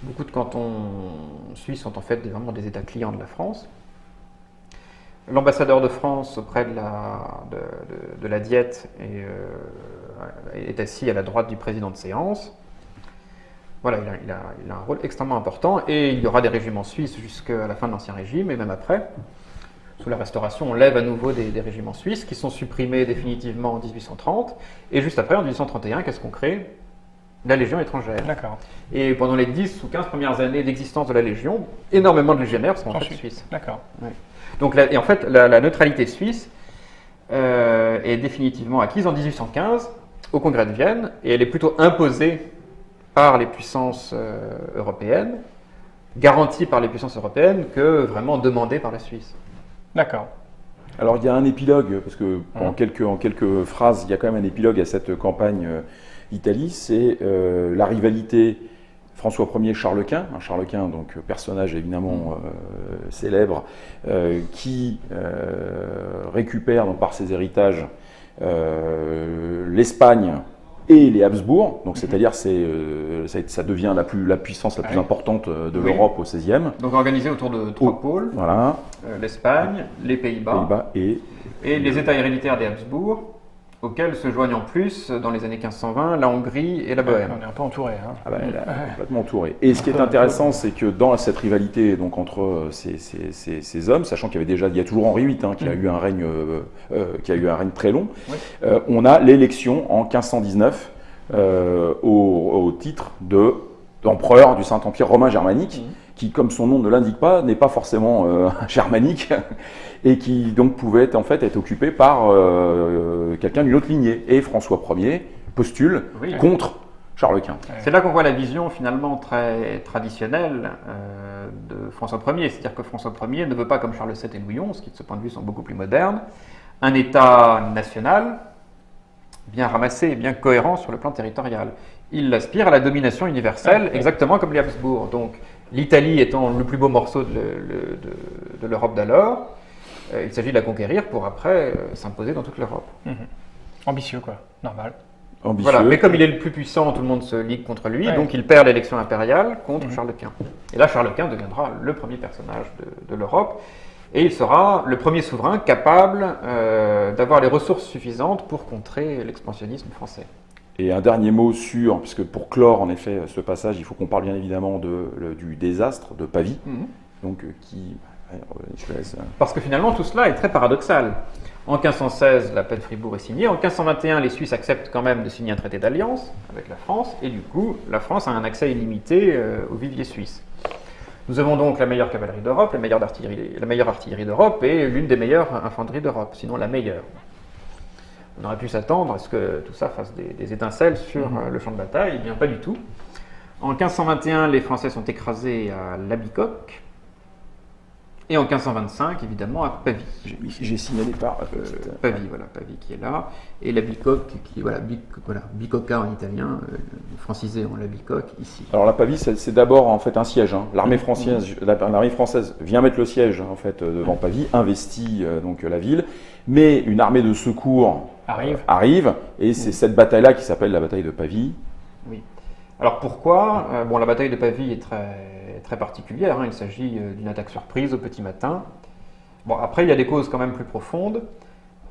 Beaucoup de cantons suisses sont en fait vraiment des États clients de la France. L'ambassadeur de France auprès de la Diète est assis à la droite du président de séance. Voilà, il a un rôle extrêmement important et il y aura des régiments suisses jusqu'à la fin de l'Ancien Régime et même après. Sous la Restauration, on lève à nouveau des régiments suisses qui sont supprimés définitivement en 1830. Et juste après, en 1831, qu'est-ce qu'on crée ? La Légion étrangère. D'accord. Et pendant les 10 ou 15 premières années d'existence de la Légion, énormément de légionnaires sont en fait suisses. D'accord. Ouais. Donc, et en fait, la neutralité suisse est définitivement acquise en 1815 au Congrès de Vienne et elle est plutôt imposée par les puissances européennes, garantie par les puissances européennes que vraiment demandée par la Suisse. D'accord. Alors il y a un épilogue, parce que en quelques phrases, il y a quand même un épilogue à cette campagne d'Italie, c'est la rivalité François Ier Charles Quint, Charles Quint, donc personnage évidemment célèbre, qui récupère donc, par ses héritages l'Espagne et les Habsbourg, donc c'est-à-dire ça devient la puissance la plus importante de l'Europe au XVIe. Donc organisé autour de trois pôles, voilà. L'Espagne, les Pays-Bas et les États héréditaires des Habsbourg, auxquels se joignent en plus, dans les années 1520, la Hongrie et la Bohême. On est un peu entouré. Hein. Ah bah, complètement entouré. Et ce qui est intéressant, c'est que dans cette rivalité donc, entre ces hommes, sachant qu'il y a toujours Henri VIII qui a eu un règne, très long, on a l'élection en 1519 au titre d'empereur du Saint-Empire romain germanique, qui, comme son nom ne l'indique pas, n'est pas forcément germanique, et qui donc pouvait en fait être occupé par quelqu'un d'une autre lignée. Et François Ier postule contre Charles Quint. C'est là qu'on voit la vision finalement très traditionnelle de François Ier. C'est-à-dire que François Ier ne veut pas, comme Charles VII et Louis XI, qui de ce point de vue sont beaucoup plus modernes, un État national bien ramassé et bien cohérent sur le plan territorial. Il aspire à la domination universelle, exactement comme les Habsbourg. Donc l'Italie étant le plus beau morceau de l'Europe d'alors, il s'agit de la conquérir pour après s'imposer dans toute l'Europe. Ambitieux, quoi, normal. Ambitieux. Voilà. Mais comme il est le plus puissant, tout le monde se ligue contre lui, donc il perd l'élection impériale contre Charles Quint. Et là, Charles Quint deviendra le premier personnage de l'Europe, et il sera le premier souverain capable d'avoir les ressources suffisantes pour contrer l'expansionnisme français. Et un dernier mot puisque pour clore en effet ce passage, il faut qu'on parle bien évidemment du désastre de Pavie, donc je laisse. Parce que finalement tout cela est très paradoxal. En 1516, la paix de Fribourg est signée. En 1521, les Suisses acceptent quand même de signer un traité d'alliance avec la France, et du coup, la France a un accès illimité au vivier suisse. Nous avons donc la meilleure cavalerie d'Europe, la meilleure artillerie d'Europe et l'une des meilleures infanteries d'Europe, sinon la meilleure. On aurait pu s'attendre à ce que tout ça fasse des étincelles sur le champ de bataille, et bien pas du tout. En 1521, les Français sont écrasés à Labicoque, et en 1525, évidemment, à Pavie. J'ai signalé par Pavie, Pavie qui est là, et Labicoque, Bicocca en italien, francisé en Labicoque ici. Alors la Pavie, c'est d'abord en fait un siège. L'armée française vient mettre le siège en fait devant Pavie, investit donc la ville, mais une armée de secours arrive, et c'est cette bataille-là qui s'appelle la bataille de Pavie. Oui. Alors pourquoi la bataille de Pavie est très particulière. Il s'agit d'une attaque surprise au petit matin. Bon, après, il y a des causes quand même plus profondes.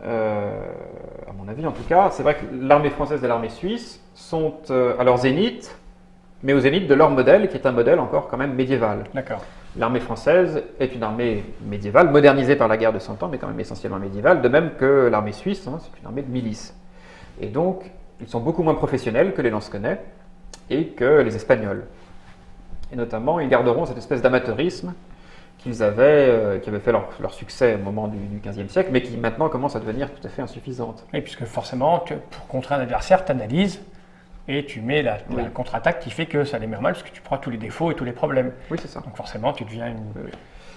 À mon avis, en tout cas, c'est vrai que l'armée française et l'armée suisse sont à leur zénith, mais au zénith de leur modèle, qui est un modèle encore quand même médiéval. D'accord. L'armée française est une armée médiévale, modernisée par la guerre de 100 ans, mais quand même essentiellement médiévale, de même que l'armée suisse, c'est une armée de milice. Et donc, ils sont beaucoup moins professionnels que les lansquenets et que les Espagnols. Et notamment, ils garderont cette espèce d'amateurisme qui avait fait leur succès au moment du XVe siècle, mais qui maintenant commence à devenir tout à fait insuffisante. Oui, puisque forcément, pour contrer un adversaire, tu analyses et tu mets la contre-attaque qui fait que ça les met mal, parce que tu prends tous les défauts et tous les problèmes. Oui, c'est ça. Donc forcément, tu deviens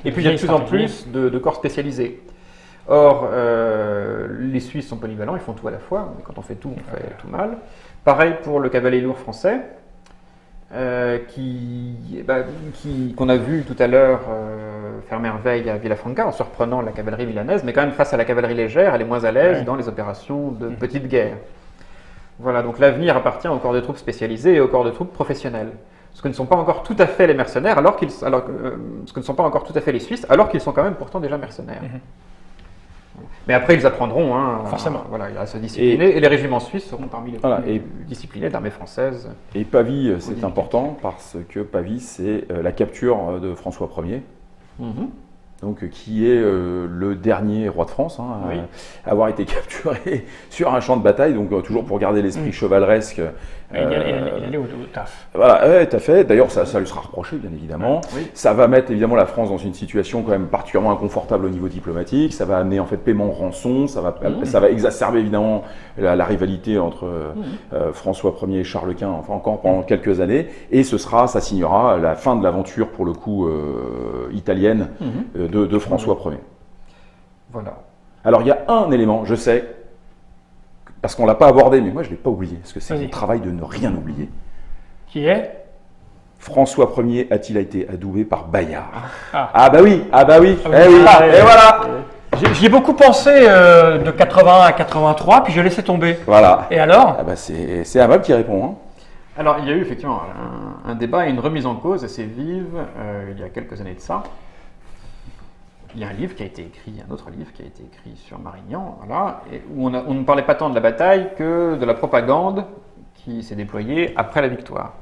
Et puis il y a de plus en plus de corps spécialisés. Or, les Suisses sont polyvalents, ils font tout à la fois, mais quand on fait tout, on fait tout mal. Pareil pour le cavalier lourd français, qu'on a vu tout à l'heure faire merveille à Villafranca en surprenant la cavalerie milanaise, mais quand même face à la cavalerie légère, elle est moins à l'aise dans les opérations de petite guerre. Voilà, donc l'avenir appartient au corps de troupes spécialisés et au corps de troupes professionnels. Ce que ne sont pas encore tout à fait les mercenaires, ce que ne sont pas encore tout à fait les Suisses, alors qu'ils sont quand même pourtant déjà mercenaires. Mais après, ils apprendront forcément à se discipliner, et les régiments suisses seront parmi les plus disciplinés de l'armée française. Et Pavie, c'est important parce que Pavie, c'est la capture de François Ier. Donc, qui est le dernier roi de France à avoir été capturé sur un champ de bataille, donc toujours pour garder l'esprit chevaleresque. Il allait au taf. Voilà, tout à fait. D'ailleurs, ça lui sera reproché, bien évidemment. Ça va mettre évidemment la France dans une situation quand même particulièrement inconfortable au niveau diplomatique. Ça va amener en fait paiement de rançon. Ça va exacerber évidemment la rivalité entre François Ier et Charles Quint, enfin encore pendant quelques années. Et ça signera la fin de l'aventure pour le coup italienne de François Ier. Voilà. Alors il y a un élément, je sais, parce qu'on ne l'a pas abordé, mais moi je ne l'ai pas oublié, parce que c'est mon travail de ne rien oublier. Qui est François Ier a-t-il été adoubé par Bayard? Ah bah oui. Et voilà. J'y ai beaucoup pensé de 80 à 83, puis je laissé tomber. Voilà. Et alors c'est Amable qui répond. Alors il y a eu effectivement un débat et une remise en cause assez vive il y a quelques années de ça. il y a un livre qui a été écrit, un autre livre qui a été écrit sur Marignan, voilà, et où on ne parlait pas tant de la bataille que de la propagande qui s'est déployée après la victoire.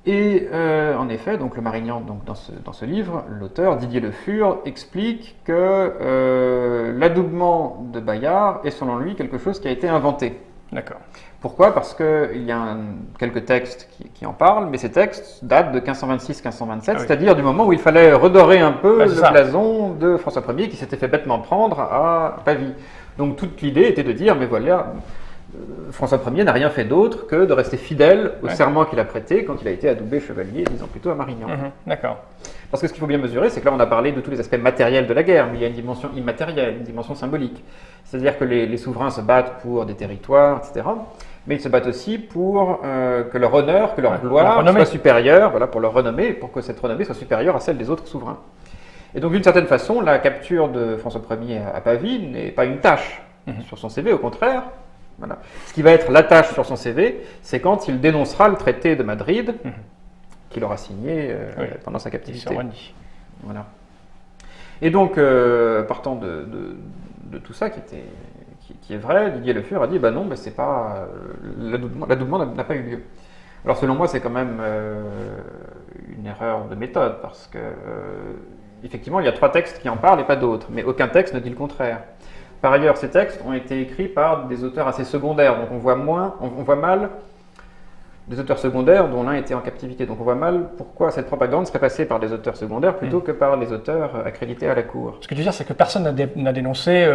Et en effet, donc le Marignan, donc dans ce livre, l'auteur Didier Le Fur explique que l'adoubement de Bayard est selon lui quelque chose qui a été inventé. D'accord. Pourquoi? Parce qu'il y a quelques textes qui en parlent, mais ces textes datent de 1526-1527, c'est-à-dire du moment où il fallait redorer un peu le blason de François Ier qui s'était fait bêtement prendre à Pavie. Donc toute l'idée était de dire, mais voilà, François Ier n'a rien fait d'autre que de rester fidèle au serment qu'il a prêté quand il a été adoubé chevalier 10 ans plus tôt à Marignan. D'accord. Parce que ce qu'il faut bien mesurer, c'est que là on a parlé de tous les aspects matériels de la guerre, mais il y a une dimension immatérielle, une dimension symbolique. C'est-à-dire que les souverains se battent pour des territoires, etc. Mais ils se battent aussi pour que leur honneur, que leur gloire soit supérieure, voilà, pour leur renommée, pour que cette renommée soit supérieure à celle des autres souverains. Et donc d'une certaine façon, la capture de François Ier à Pavie n'est pas une tâche sur son CV, au contraire. Voilà. Ce qui va être la tâche sur son CV, c'est quand il dénoncera le traité de Madrid qu'il aura signé pendant sa captivité. Voilà. Et donc, partant de tout ça qui est vrai, Didier Le Fur a dit bah non, c'est pas l'adoubement n'a pas eu lieu. Alors selon moi, c'est quand même une erreur de méthode parce que effectivement, il y a 3 textes qui en parlent et pas d'autres, mais aucun texte ne dit le contraire. Par ailleurs, ces textes ont été écrits par des auteurs assez secondaires, donc on voit mal des auteurs secondaires dont l'un était en captivité. Donc on voit mal pourquoi cette propagande serait passée par des auteurs secondaires plutôt que par les auteurs accrédités à la cour. Ce que tu veux dire, c'est que personne n'a dénoncé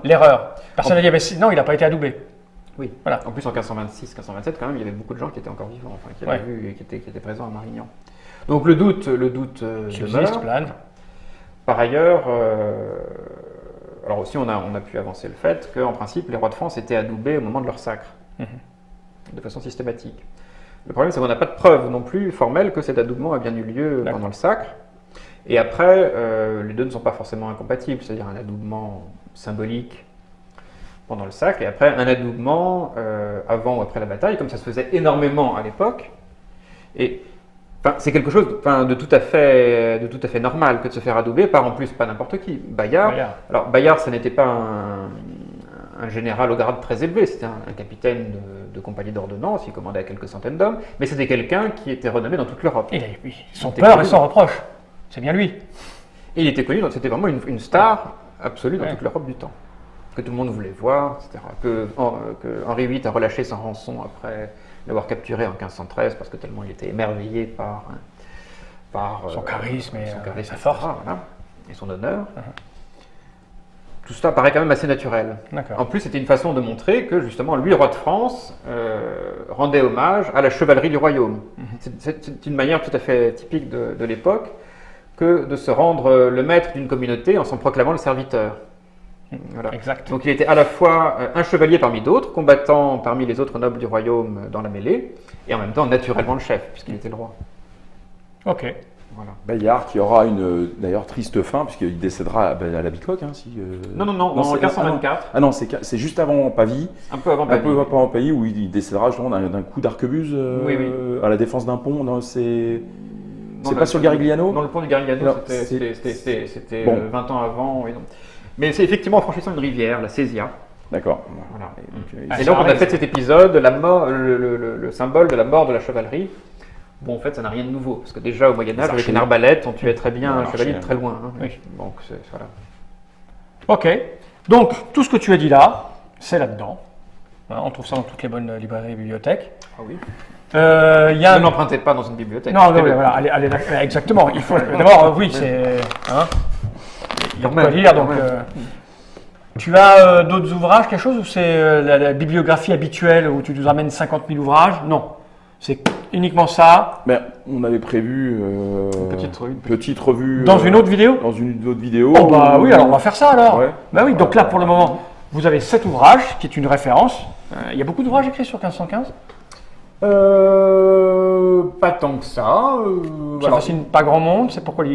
l'erreur. Personne n'a dit non, il n'a pas été adoubé. Oui. Voilà. En plus, en 1526-1527, quand même, il y avait beaucoup de gens qui étaient encore vivants, enfin, qui avaient vu et qui étaient présents à Marignan. Donc le doute demeure. Plane. Par ailleurs, alors aussi on a pu avancer le fait qu'en principe, les rois de France étaient adoubés au moment de leur sacre, de façon systématique. Le problème, c'est qu'on n'a pas de preuve non plus formelle que cet adoubement a bien eu lieu pendant le sacre. Et après, les deux ne sont pas forcément incompatibles, c'est-à-dire un adoubement symbolique pendant le sacre, et après un adoubement avant ou après la bataille, comme ça se faisait énormément à l'époque. Et c'est quelque chose de tout à fait normal que de se faire adouber par en plus pas n'importe qui. Bayard. Alors Bayard, ce n'était pas un général au grade très élevé, c'était un capitaine de compagnie d'ordonnance, il commandait à quelques centaines d'hommes, mais c'était quelqu'un qui était renommé dans toute l'Europe. Sans peur et sans reproche, c'est bien lui. Et il était connu, donc c'était vraiment une star absolue dans toute l'Europe du temps, que tout le monde voulait voir, etc. Que Henri VIII a relâché sans rançon après l'avoir capturé en 1513 parce que tellement il était émerveillé par son charisme et sa force, et son honneur. Tout cela paraît quand même assez naturel. En plus, c'était une façon de montrer que justement lui, roi de France, rendait hommage à la chevalerie du royaume. C'est une manière tout à fait typique de l'époque que de se rendre le maître d'une communauté en s'en proclamant le serviteur. Voilà. Exact. Donc il était à la fois un chevalier parmi d'autres, combattant parmi les autres nobles du royaume dans la mêlée, et en même temps naturellement le chef, puisqu'il était le roi. Ok. Voilà. Bayard qui aura une d'ailleurs triste fin, puisqu'il décédera à la Bicoque. Non, en 1524. Ah non, c'est juste avant Pavie. Un peu avant Pavie. Un peu avant Pavie, où il décédera d'un coup d'arquebuse à la défense d'un pont. Non, c'est pas sur le Garigliano? Non, le pont du Garigliano, c'était 20 ans avant. Oui, non. Mais c'est effectivement en franchissant une rivière, la Sésia. D'accord. Voilà. Et donc on a fait cet épisode, le symbole de la mort de la chevalerie. Bon, en fait, ça n'a rien de nouveau, parce que déjà au Moyen-Âge, avec une arbalète, on tuait très bien un chevalier de très loin. Donc, voilà. Ok. Donc, tout ce que tu as dit là, c'est là-dedans. On trouve ça dans toutes les bonnes librairies et bibliothèques. Ah oui. Ne l'empruntez pas dans une bibliothèque. Non, voilà, allez, exactement. Il faut d'abord, oui, c'est. Il y a de quoi lire, donc. Tu as d'autres ouvrages, quelque chose, ou c'est la bibliographie habituelle où tu nous amènes 50 000 ouvrages? Non. C'est uniquement ça. Mais on avait prévu une petite revue. Dans une autre vidéo? Dans une autre vidéo. Oh bah oui, alors on va faire ça alors. Ouais. Bah oui, donc là pour le moment, vous avez cet ouvrage qui est une référence. Il y a beaucoup d'ouvrages écrits sur 1515? Pas tant que ça. Ça fascine pas grand monde, c'est pourquoi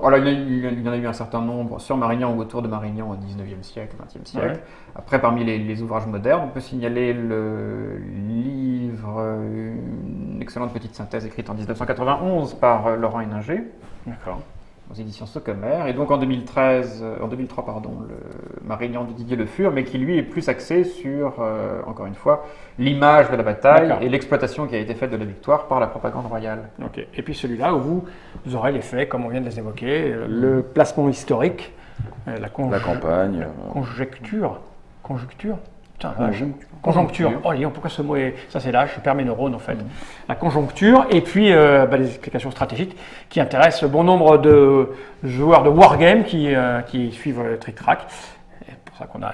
Voilà, il y en a eu un certain nombre sur Marignan ou autour de Marignan au 19e siècle, 20e siècle. Ouais. Après, parmi les ouvrages modernes, on peut signaler le livre, une excellente petite synthèse écrite en 1991 par Laurent Héninger. D'accord. aux éditions Sockemer. Et donc en 2003, le Marignan de Didier Le Fur, mais qui lui est plus axé sur, encore une fois, l'image de la bataille et l'exploitation qui a été faite de la victoire par la propagande royale. Ok. Et puis celui-là où vous aurez les faits, comme on vient de les évoquer, le placement historique, la campagne, conjecture. Putain, conjoncture. Oh, Léon, pourquoi ce mot est. Ça, c'est là, je perds mes neurones en fait. La conjoncture, et puis les explications stratégiques qui intéressent bon nombre de joueurs de Wargame qui suivent le trick-track. C'est pour ça qu'on a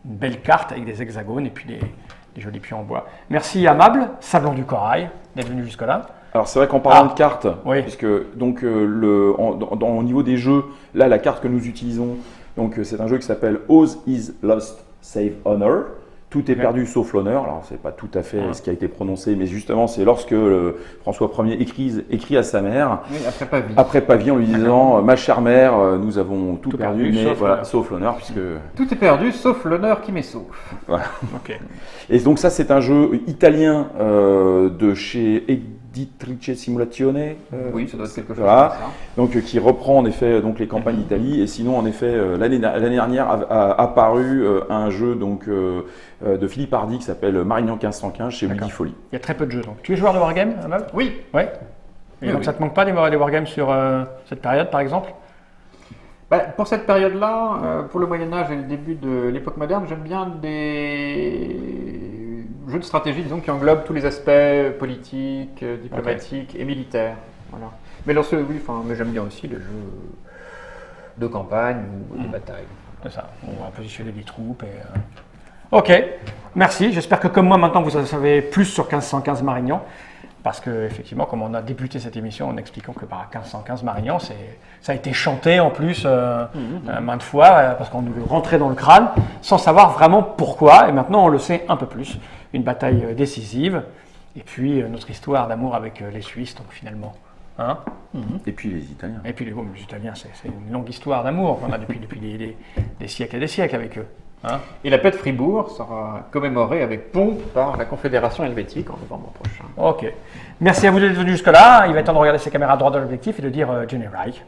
une belle carte avec des hexagones et puis des jolis pions en bois. Merci Amable, Sablon du Corail, d'être venu jusque-là. Alors c'est vrai qu'en parlant de cartes, oui. puisque donc au niveau des jeux, là la carte que nous utilisons, donc c'est un jeu qui s'appelle Oz is Lost, Save Honor. Tout est perdu sauf l'honneur. Alors c'est pas tout à fait ce qui a été prononcé, mais justement c'est lorsque François Ier écrit à sa mère, après Pavie, en lui disant ma chère mère, nous avons tout perdu, mais sauf l'honneur, puisque tout est perdu sauf l'honneur qui m'est sauf. Voilà. Et donc ça c'est un jeu italien de chez Editrice Simulazione. Oui, ça doit être quelque chose comme ça. Donc qui reprend en effet donc les campagnes d'Italie. Et sinon en effet l'année dernière a apparu un jeu donc de Philippe Hardy qui s'appelle Marignan 1515 chez Wikifolly. Il y a très peu de jeux donc. Tu es joueur de Wargame, Amable ? Oui. Ouais. Et donc ça te manque pas des Wargames sur cette période par exemple ? Pour cette période-là, pour le Moyen-Âge et le début de l'époque moderne, j'aime bien des jeux de stratégie, disons, qui englobent tous les aspects politiques, diplomatiques et militaires. Voilà. Mais mais j'aime bien aussi les jeux de campagne ou de bataille. C'est ça, on va positionner des troupes. Ok, merci. J'espère que comme moi, maintenant, vous en savez plus sur 1515 Marignan. Parce qu'effectivement, comme on a débuté cette émission en expliquant que 1515 Marignan, ça a été chanté en plus maintes fois, parce qu'on nous rentrait dans le crâne sans savoir vraiment pourquoi. Et maintenant, on le sait un peu plus. Une bataille décisive. Et puis, notre histoire d'amour avec les Suisses, donc finalement. Hein Et puis les Italiens. Et puis les Italiens, c'est une longue histoire d'amour qu'on a depuis des siècles et des siècles avec eux. Hein et la paix de Fribourg sera commémorée avec pompe par la Confédération helvétique en novembre prochain. Ok. Merci à vous d'être venus jusque-là. Il va être temps de regarder ces caméras droit dans l'objectif et de dire Jenny Reich.